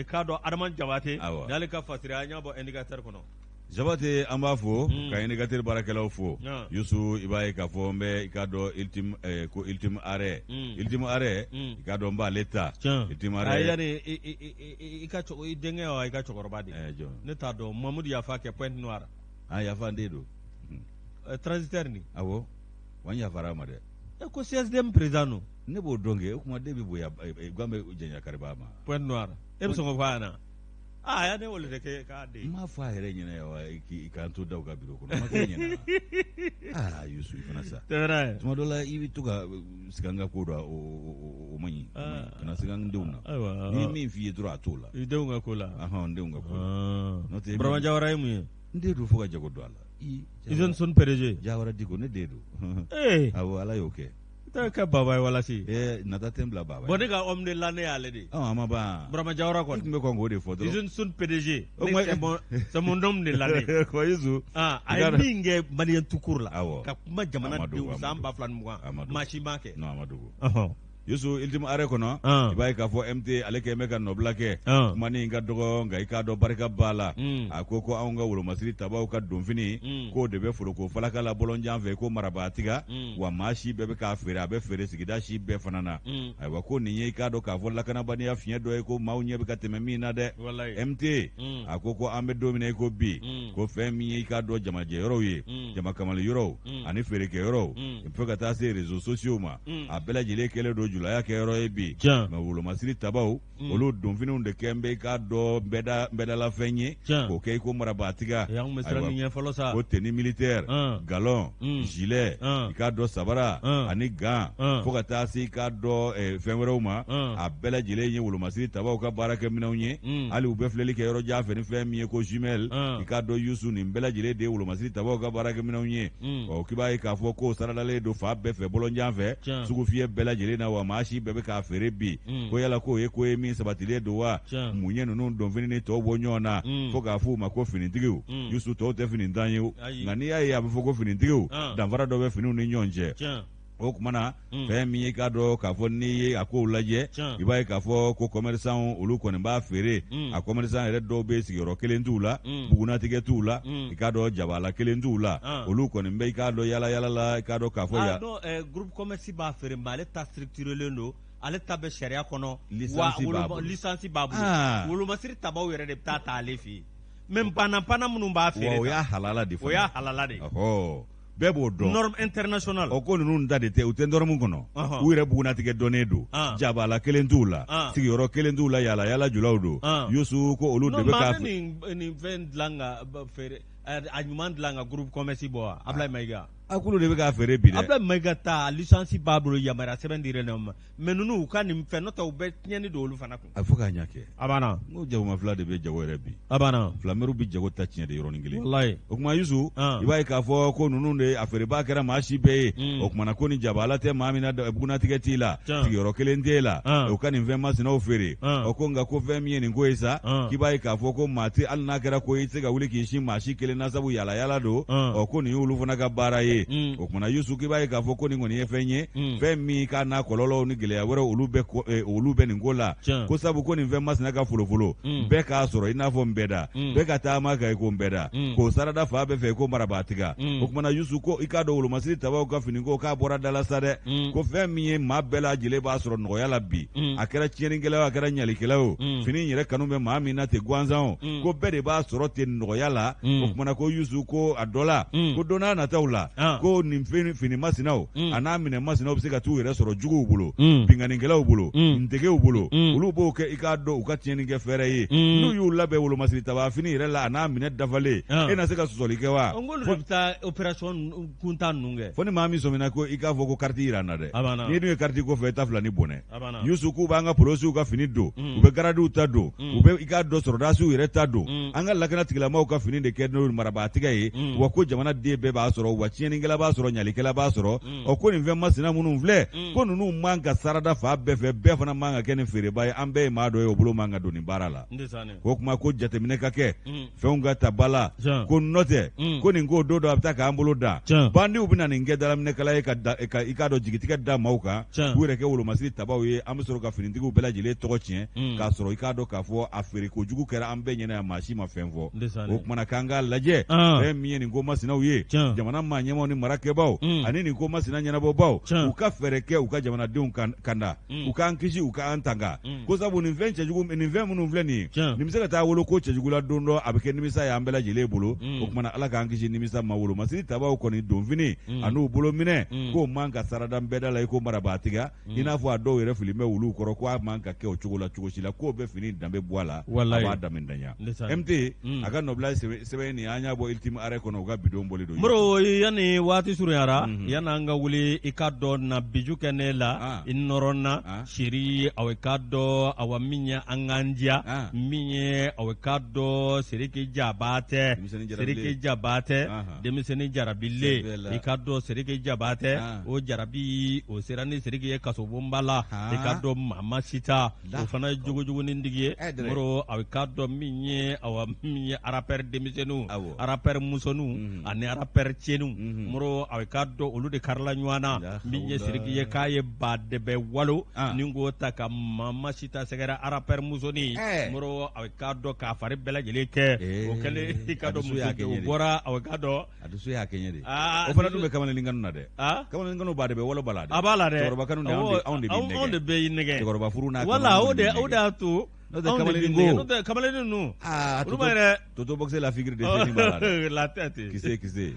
Speaker 2: k'a dɔn Adama Jabate n'ale ka fasiriya an y'a bɔ indicateur kɔnɔ
Speaker 1: Jabate an b'a fo ka indicateur baarakɛlaw fo Yusu i b'a ye k'a fɔ n bɛ i k'a dɔn ultime arrêt i k'a dɔn n b'ale ta ultime arrêt
Speaker 2: yani i ka i denkɛ wa i ka cɛkɔrɔba de ne t'a dɔn Mamudu Yafa kɛ Pointe Noire
Speaker 1: Yafa n den don
Speaker 2: transitaire ni
Speaker 1: awɔ wa n yafara ma dɛ
Speaker 2: ko CSDM président no
Speaker 1: ne b'o dɔn kɛ o kuma den bɛ bonya gan bɛ jɛnya kariba ma
Speaker 2: Pointe Noire e bɛ sɔn k'o fɔ a ɲɛna ya ne wolo de kɛ k'a den
Speaker 1: n m'a fɔ a yɛrɛ ɲɛna wa i k'an to da u ka bureau kɔnɔ n ma kɛ ɲɛna Yusu i fana sa tuma dɔ la i bɛ to ka sigi an ka ko dɔ o man ɲi kana sigi an denw na n'i ye min f'i ye dɔrɔn a t'o la
Speaker 2: i denw ka ko la
Speaker 1: n denw ka ko la
Speaker 2: n'o tɛ Burama Jawara ye mun ye
Speaker 1: n den don fo ka jago don a la
Speaker 2: Izon PDG
Speaker 1: Jawara Diko ne den don awɔ ala y'o kɛ
Speaker 2: ka baba ye walasi
Speaker 1: nata tɛ n bila baba
Speaker 2: bon ne ka homme de l'année y'ale de
Speaker 1: a ma ban
Speaker 2: Burama Jawara kɔni
Speaker 1: i tun bɛ kɔn k'o de fɔ dɔrɔn
Speaker 2: Izon PDG c'est mon homme de l'année
Speaker 1: ko Yusu
Speaker 2: a ye min kɛ malien tout court la ka kuma jamana denw san 2020 maa si m'a kɛ
Speaker 1: non a ma dogo Yusu ultime are kono ibai ka fo MT ale ke meka nobla ke mani nga dogo nga ika do barika bala akoko aunga wulo masiri tabaw ka donfini ko de be folo ko falaka la bolon janve ko marabatiga wa mashi bebe ka fere abe fere sigida shi be fanana ay wa ko ni ka do ka fo lakana bani ya fiye do ko mawnye be ka tememi na de MT akoko ambe domine ko bi ko femi ka do jama je yoro yi jama kamal yoro ani fere ke yoro ipo ka ta se réseaux sociaux ma abela jile kele do jula ya ke yoro e bi ma wulo masiri tabaw olu donfini de kembe ka do beda la fenye ko ke ko marabatiga ko tenue militaire galon gilet ka do sabara ani gant fo ka ta se ka do fenwero ma abela jile yin wulo masiri tabaw ka baraka minawnye ali ube fleli ke yoro jafe ni femi ko jumel ka do yusu ni bela jile de wulo masiri tabaw ka baraka minawnye o kibai ka fo ko saradale do fa be fe bolon janfe sugu fie bela jile na wa mashi bebe ka fere bi ko yala ko e ko e min sabatile do wa munye nunu don fini ni to bo nyona fo ka fu ma ko fini tigiu yusu to te fini danyu ngani ya fo ko fini tigiu dan fara do be fini ni nyonje o kumana femi ka do ka fo ni ako laje ibai ka fo ko commerçant olu ko ne ba fere a commerçant re do be sigoro kelentula buguna tige tula ka do jabala kelentula olu ko ne be ka do yala la ka do ka fo ya
Speaker 2: groupe commerce ba fere male ta structure lendo ale tabe sharia kono lisansi babu wulu masiri tabaw yere de tata alefi même pana munun ba fere
Speaker 1: o ya halala de bebo do
Speaker 2: norme international
Speaker 1: o ko nunu ndade te uten dormu kono u yere buguna tige donedo jabala kelentula sigoro kelentula yala julawdo yusu ko olu de be ka
Speaker 2: ni vend langa fere anyuman langa groupe commerce bo Ablaye Maiga
Speaker 1: akulu de be ka fere bi de
Speaker 2: Ablaye Maiga ta licence bablo yamara seben dire nom menunu ka ni fe no to be nyani do olu fana ko
Speaker 1: afuka nyake
Speaker 2: abana
Speaker 1: ngo jawu ma fla de be jawo rebi
Speaker 2: abana
Speaker 1: flameru bi jago ta tinya de yoro ngile
Speaker 2: wallahi
Speaker 1: o kuma yusu ibai ka fo ko nunu de afere ba kera ma shi be o kuma na ko ni jabala te ma mina de buguna tigeti la sigoro kelentela o kan in vema sina ofere o ko nga ko vemi ni ngoisa kibai ka fo ko mati al na kera ko yite ga wuli ki shi ma shi kele na sabu yala do o ko ni ulu fona ga bara ye o kuma na yusu kibai ka fo ko ni ngoni efenye vemi ka na kololo ni gele awere ulu be ni ngola ko sabu ko ni vema sina ga fulofolo be ka soro ina fo mbeda be ka ta ma ga ko mbeda ko sarada fa be fe ko marabatiga o kuma na yusu ko ikado ulu masiri tabaw ka fini ko ka bora dala sade ko vemi ma bela jile ba soro no yala bi akara chieni gele akara nyali kelawo fini nyere kanumbe ma mina te gwanzao ko be de ba soro te no yala o kuma na ko yusu ko adola ko dona na taula ko ni fini masinao ana mine masinao bisika tu yere soro jugu bulo bingani gele bulo ndege bulo ulu bo ke ikado uka chieni ge fere yi nu yu labe ulu masiri tabaw fini yere la ana mine dafale ena seka susoli kewa
Speaker 2: ngol repta operation kunta nunge
Speaker 1: foni mami somina ko ika foko karti irana de ni du karti ko feta flani bone yusu ku banga porosu ka fini do ube garadu ta do ube ika do sorodasu ire ta do anga lakana tigila ma ka fini de kedno marabatiga yi wa ko jamana de be ba soro wa chieni ngela ba soro nyali kela ba soro o ko ni vema sina munu vle ko nunu manga sarada fa be fana manga ken fere bay ambe ma do yo bulo manga do ni barala ko kuma ko jate mine ka ke feunga tabala ko note ko ni ngo do abtaka ambulo da bandi ubina ni ngedala mine kala ka ikado jigitika da mauka wure ke wolo masiri tabaw ye amsoro ka finintigu bela jile togo chien ka soro ikado ka fo aferi ko jugu kera ambe nyene ya mashi ma fenfo o kuma na kanga laje miye ni ngoma sinaw ye jamana ma nyemo ni marake baw ani ni ngoma sina nyana bo baw uka fereke uka jamana de kanda uka ankishi uka antanga ko sabu ni venche jugu ni vemu nu vleni ni misaka ta wolo ko chejugu la dondo abeke ni misa ya ambela jile bulu o kuma na ala ka ankishi ni misa ma wolo masiri tabaw ko ni donfini anu bolo mine ko manka sarada mbeda la ko marabatiga ina fo ado yere filime wulu koro ko manka ke o chugula chugoshila ko be fini dambe bwala abada mendanya MT aga nobla sebe ni anya bo ultime are kono ga bidon boli do
Speaker 2: bro yani wati suryara yana nga wuli ikado na biju kenela inorona shiri awekado awaminya angandia minye awekado seriki jabate demiseni jarabille ikado seriki jabate o jarabi o serani seriki ye kasobombala ikado mama sita o fana jugu nindigie moro awekado minye awaminya araper demisenu araper musonu ane araper chenu moro a ka dɔ olu de karila ɲɔgɔn na min ye Sidiki ye k'a ye badɛbɛ walo ni ko ta ka Mama Sita Sɛgɛrɛ arapɛr musoni moro a ka dɔ k'a fari bɛɛ lajɛlen kɛ o kɛlen i ka dɔ muso o bɔra a ka dɔ
Speaker 1: a dusu y'a kɛɲɛ de o fana dun bɛ kamalenin kanu na dɛ kamalenin kanu badɛbɛ walo b'a la dɛ
Speaker 2: a b'a la dɛ
Speaker 1: cɛkɔrɔba kanu
Speaker 2: anw de bɛ nɛgɛ
Speaker 1: cɛkɔrɔba furu n'a
Speaker 2: wala o de y'a to n'o tɛ kamalenin ninnu olu ma yɛrɛ
Speaker 1: Toto boxe la figure de Seni b'a la dɛ
Speaker 2: la tête
Speaker 1: kise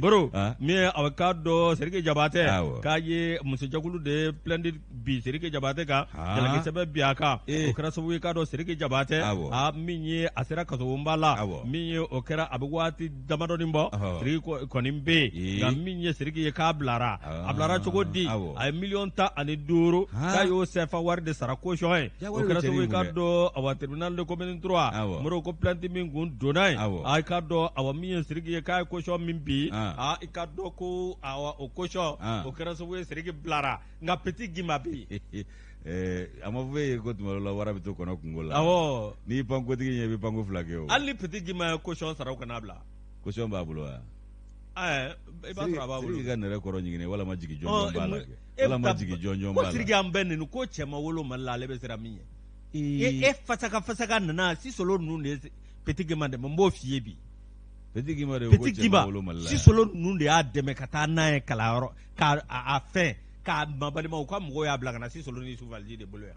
Speaker 2: bro min ye a ka dɔ Sidiki Jabate k'a ye musojɛkulu de plainte bi Sidiki Jabate kan jalaki sɛbɛn bi a kan o kɛra sababu ye k'a dɔn Sidiki Jabate min ye a sera kasobonba la min ye o kɛra a bɛ waati damadɔnin bɔ Sidiki kɔni bɛ yen nka min ye Sidiki ye k'a bilara a bilara cogo di a ye 1,15 k'a y'o CFA wari de sara caution ye o kɛra sababu ye k'a dɔn awa tribunal de commune 3 moro ko plainte min kun donna ye a ka dɔn awa min ye Sidiki ye k'a ye caution min bi i ka dɔn ko awa o caution o kɛra sababu ye Sidiki bilara nka petit gima bɛ yen
Speaker 1: a ma fɔ ye ko tuma dɔ la wara bɛ to kɔnɔ kungo la
Speaker 2: awɔ
Speaker 1: n'i pan kotigi ɲɛ i bɛ panko 2 kɛ o
Speaker 2: hali ni petit gima ye caution sara o kana bila
Speaker 1: caution b'a bolo wa
Speaker 2: i b'a sɔrɔ a b'a bolo
Speaker 1: Sidiki ka nɛrɛ kɔrɔ ɲiginɛ walama jigi jɔnjɔn b'a la walama jigi jɔnjɔn b'a la
Speaker 2: ko Sidiki an bɛ nin ko cɛ ma wolo Mali la ale bɛ siran min ye e fasaka nana Sisolo ninnu de ye petit gima dɛmɛ n b'o f'i ye bi
Speaker 1: petit gima de ko cɛ ma wolo Mali la
Speaker 2: Sisolo ninnu de y'a dɛmɛ ka taa n'a ye kalanyɔrɔ k'a fɛn k'a mabalimaw ka mɔgɔw y'a bila ka na Sisolo ni Suvalji de bolo yan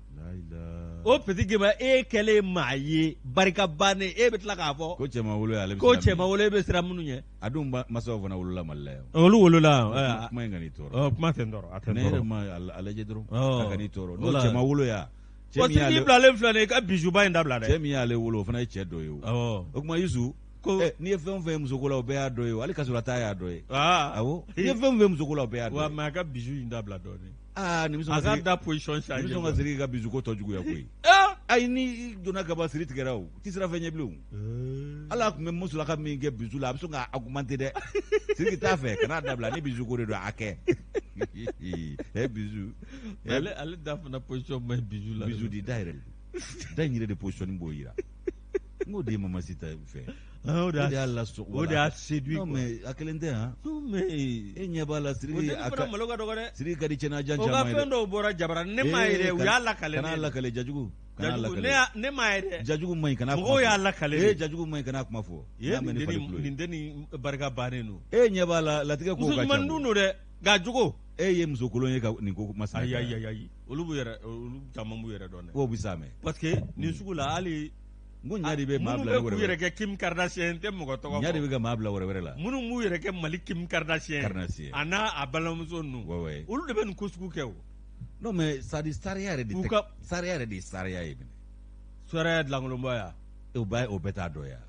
Speaker 2: o petit gima e kɛlen maa ye barika bannen e bɛ tila k'a fɔ
Speaker 1: ko cɛ ma wolo ale
Speaker 2: ko cɛ ma wolo e bɛ siran minnu ɲɛ
Speaker 1: a dun masaw fana wolola Mali la yan
Speaker 2: olu wolola
Speaker 1: kuma in ka n'i tɔɔrɔ
Speaker 2: kuma tɛ n tɔɔrɔ a tɛ n tɔɔrɔ
Speaker 1: ne yɛrɛ ma a lajɛ dɔrɔn a ka n'i tɔɔrɔ n'o cɛ ma wolo yan
Speaker 2: o Sidiki bilalen filɛ nin ye i ka bisuba in dabila dɛ
Speaker 1: cɛ min y'ale wolo o fana ye cɛ dɔ ye o kuma Yusu n'i ye fɛn o fɛn muso ko la o bɛɛ y'a dɔ ye o hali kasɔrɔ ta y'a dɔ ye awɔ n'i ye fɛn o fɛn muso ko la o bɛɛ y'a dɔ ye
Speaker 2: wa mais a ka bisu in dabila dɔɔnin
Speaker 1: a
Speaker 2: ka da position changer
Speaker 1: ni sɔn ka Sidiki ka bisu ko tɔ juguya koyi ayi ni donna ka ban Siri tigɛra o ti sira fɛn ɲɛ bilen o ala tun bɛ musolaka min kɛ bisu la a bɛ sɔn ka augmenter dɛ Sidiki t'a fɛ kan'a dabila ni bisu ko de don a kɛ bisu
Speaker 2: ale da fana position ma bisu la
Speaker 1: bisu di da yɛrɛ da in yɛrɛ de position b'o yira n ko de ye Mama Sita fɛ o de y'a lasɔgɔ
Speaker 2: o de y'a séduit
Speaker 1: non mais a kelen tɛ han
Speaker 2: non mais
Speaker 1: e ɲɛ b'a la Sidiki
Speaker 2: a ka malo ka dɔgɔ dɛ
Speaker 1: Sidiki ka di cɛna jan
Speaker 2: caman ye o ka fɛn dɔw bɔra jabara ne m'a ye dɛ u y'a lakale
Speaker 1: kana lakale jajugu
Speaker 2: ne m'a ye dɛ
Speaker 1: jajugu man ɲi kana
Speaker 2: mɔgɔw y'a lakale
Speaker 1: jajugu man ɲi kana kuma fɔ
Speaker 2: nin tɛ nin barika bannen don
Speaker 1: e ɲɛ b'a la latigɛ ko ka ca
Speaker 2: muso ɲuman dun don dɛ nka jogo
Speaker 1: e ye muso kolon ye ka nin ko masina
Speaker 2: ayi olu caman b'u yɛrɛ dɔn dɛ
Speaker 1: k'o bɛ s'a mɛn
Speaker 2: parce que nin sugu la hali
Speaker 1: n ko ɲa de bɛ maa bila
Speaker 2: wɛrɛ minnu bɛ k'u yɛrɛ kɛ Kim Kardashian tɛ mɔgɔ tɔgɔ fɔ
Speaker 1: ɲa de bɛ ka maa bila wɛrɛ la
Speaker 2: minnu b'u yɛrɛ kɛ Mali Kim Kardashian a n'a balimamuso ninnu olu de bɛ nin ko sugu kɛ o
Speaker 1: non mais ça dit sariya yɛrɛ de tɛ sariya yɛrɛ de ye sariya ye
Speaker 2: sariya dilankolonba ya
Speaker 1: o bɛɛ t'a dɔ ya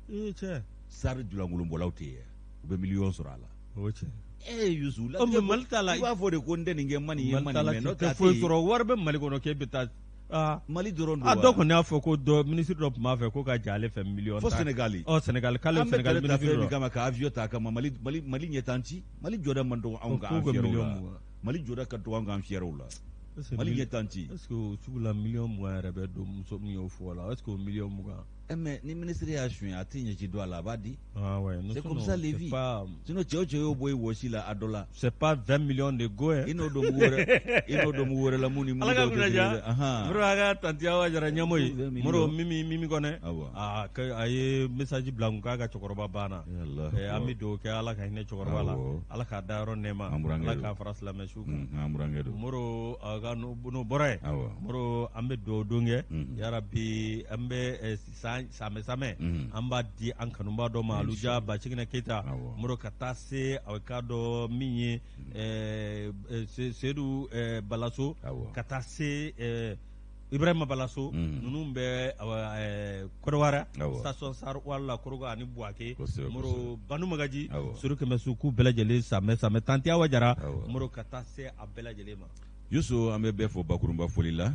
Speaker 2: cɛ
Speaker 1: sari dilankolonbɔlaw tɛ yen u bɛ miliyɔn sɔrɔ a la
Speaker 2: o cɛ
Speaker 1: Yusu
Speaker 2: Mali t'a la
Speaker 1: i b'a fɔ de ko n tɛ nin kɛ mani ye mani mɛ n'o
Speaker 2: tɛ foyi sɔrɔ wari bɛ Mali kɔnɔ k'e bɛ taa
Speaker 1: Mali dɔrɔn don
Speaker 2: dɔw kɔni y'a fɔ ko minisiri dɔ tun b'a fɛ ko ka jan ale fɛ miliyɔn
Speaker 1: fo Senegali
Speaker 2: Senegali k'ale Senegali
Speaker 1: minisiri dɔ kama ka avion ta kama Mali ɲɛ t'an ci Mali jɔda man dɔgɔ anw ka an fiyɛrɛw la Mali jɔda ka dɔgɔ anw ka an fiyɛrɛw la Mali ɲɛ t'an ci
Speaker 2: est-ce que o sugu la miliyɔn 20 yɛrɛ bɛ don muso min y'o fɔ la est-ce que o miliyɔn 20
Speaker 1: mais ni ministre y'a suɲɛ a tɛ ɲɛci don a la a b'a di c'est comme
Speaker 2: ça
Speaker 1: les vies sinon cɛ o cɛ y'o bɔ i wɔsi la a dɔ la
Speaker 2: c'est pas 20 millions de go
Speaker 1: i n'o dɔn mugu wɛrɛ la mun ni mun dɔw tɛ kelen
Speaker 2: muru a ka tanti Awa Jara ɲɛmɔ ye muru Mimi kɔnɛ a ye message bila n k'a ka cɛkɔrɔba banna an bɛ dugawu kɛ ala ka hinɛ cɛkɔrɔba la ala k'a da yɔrɔ nɛɛma ala k'a fara silamɛ su kan muru n'o bɔra ye muru an bɛ dugawu don kɛ yarabi an bɛ samɛ an b'a di an kanuba dɔ ma Aluja Bacinginɛ Keyita muru ka taa se a ka dɔ min ye Seydou Balaso ka taa se Ibrahima Balaso ninnu bɛ Kodowara station Sar wala Koroga ani Buwake muru Banu Magaji Suru Kɛmɛso k'u bɛɛ lajɛlen samɛ tanti Awa Jara muru ka taa se a bɛɛ lajɛlen ma
Speaker 1: Yusu an bɛ bɛɛ fɔ bakurunba foli la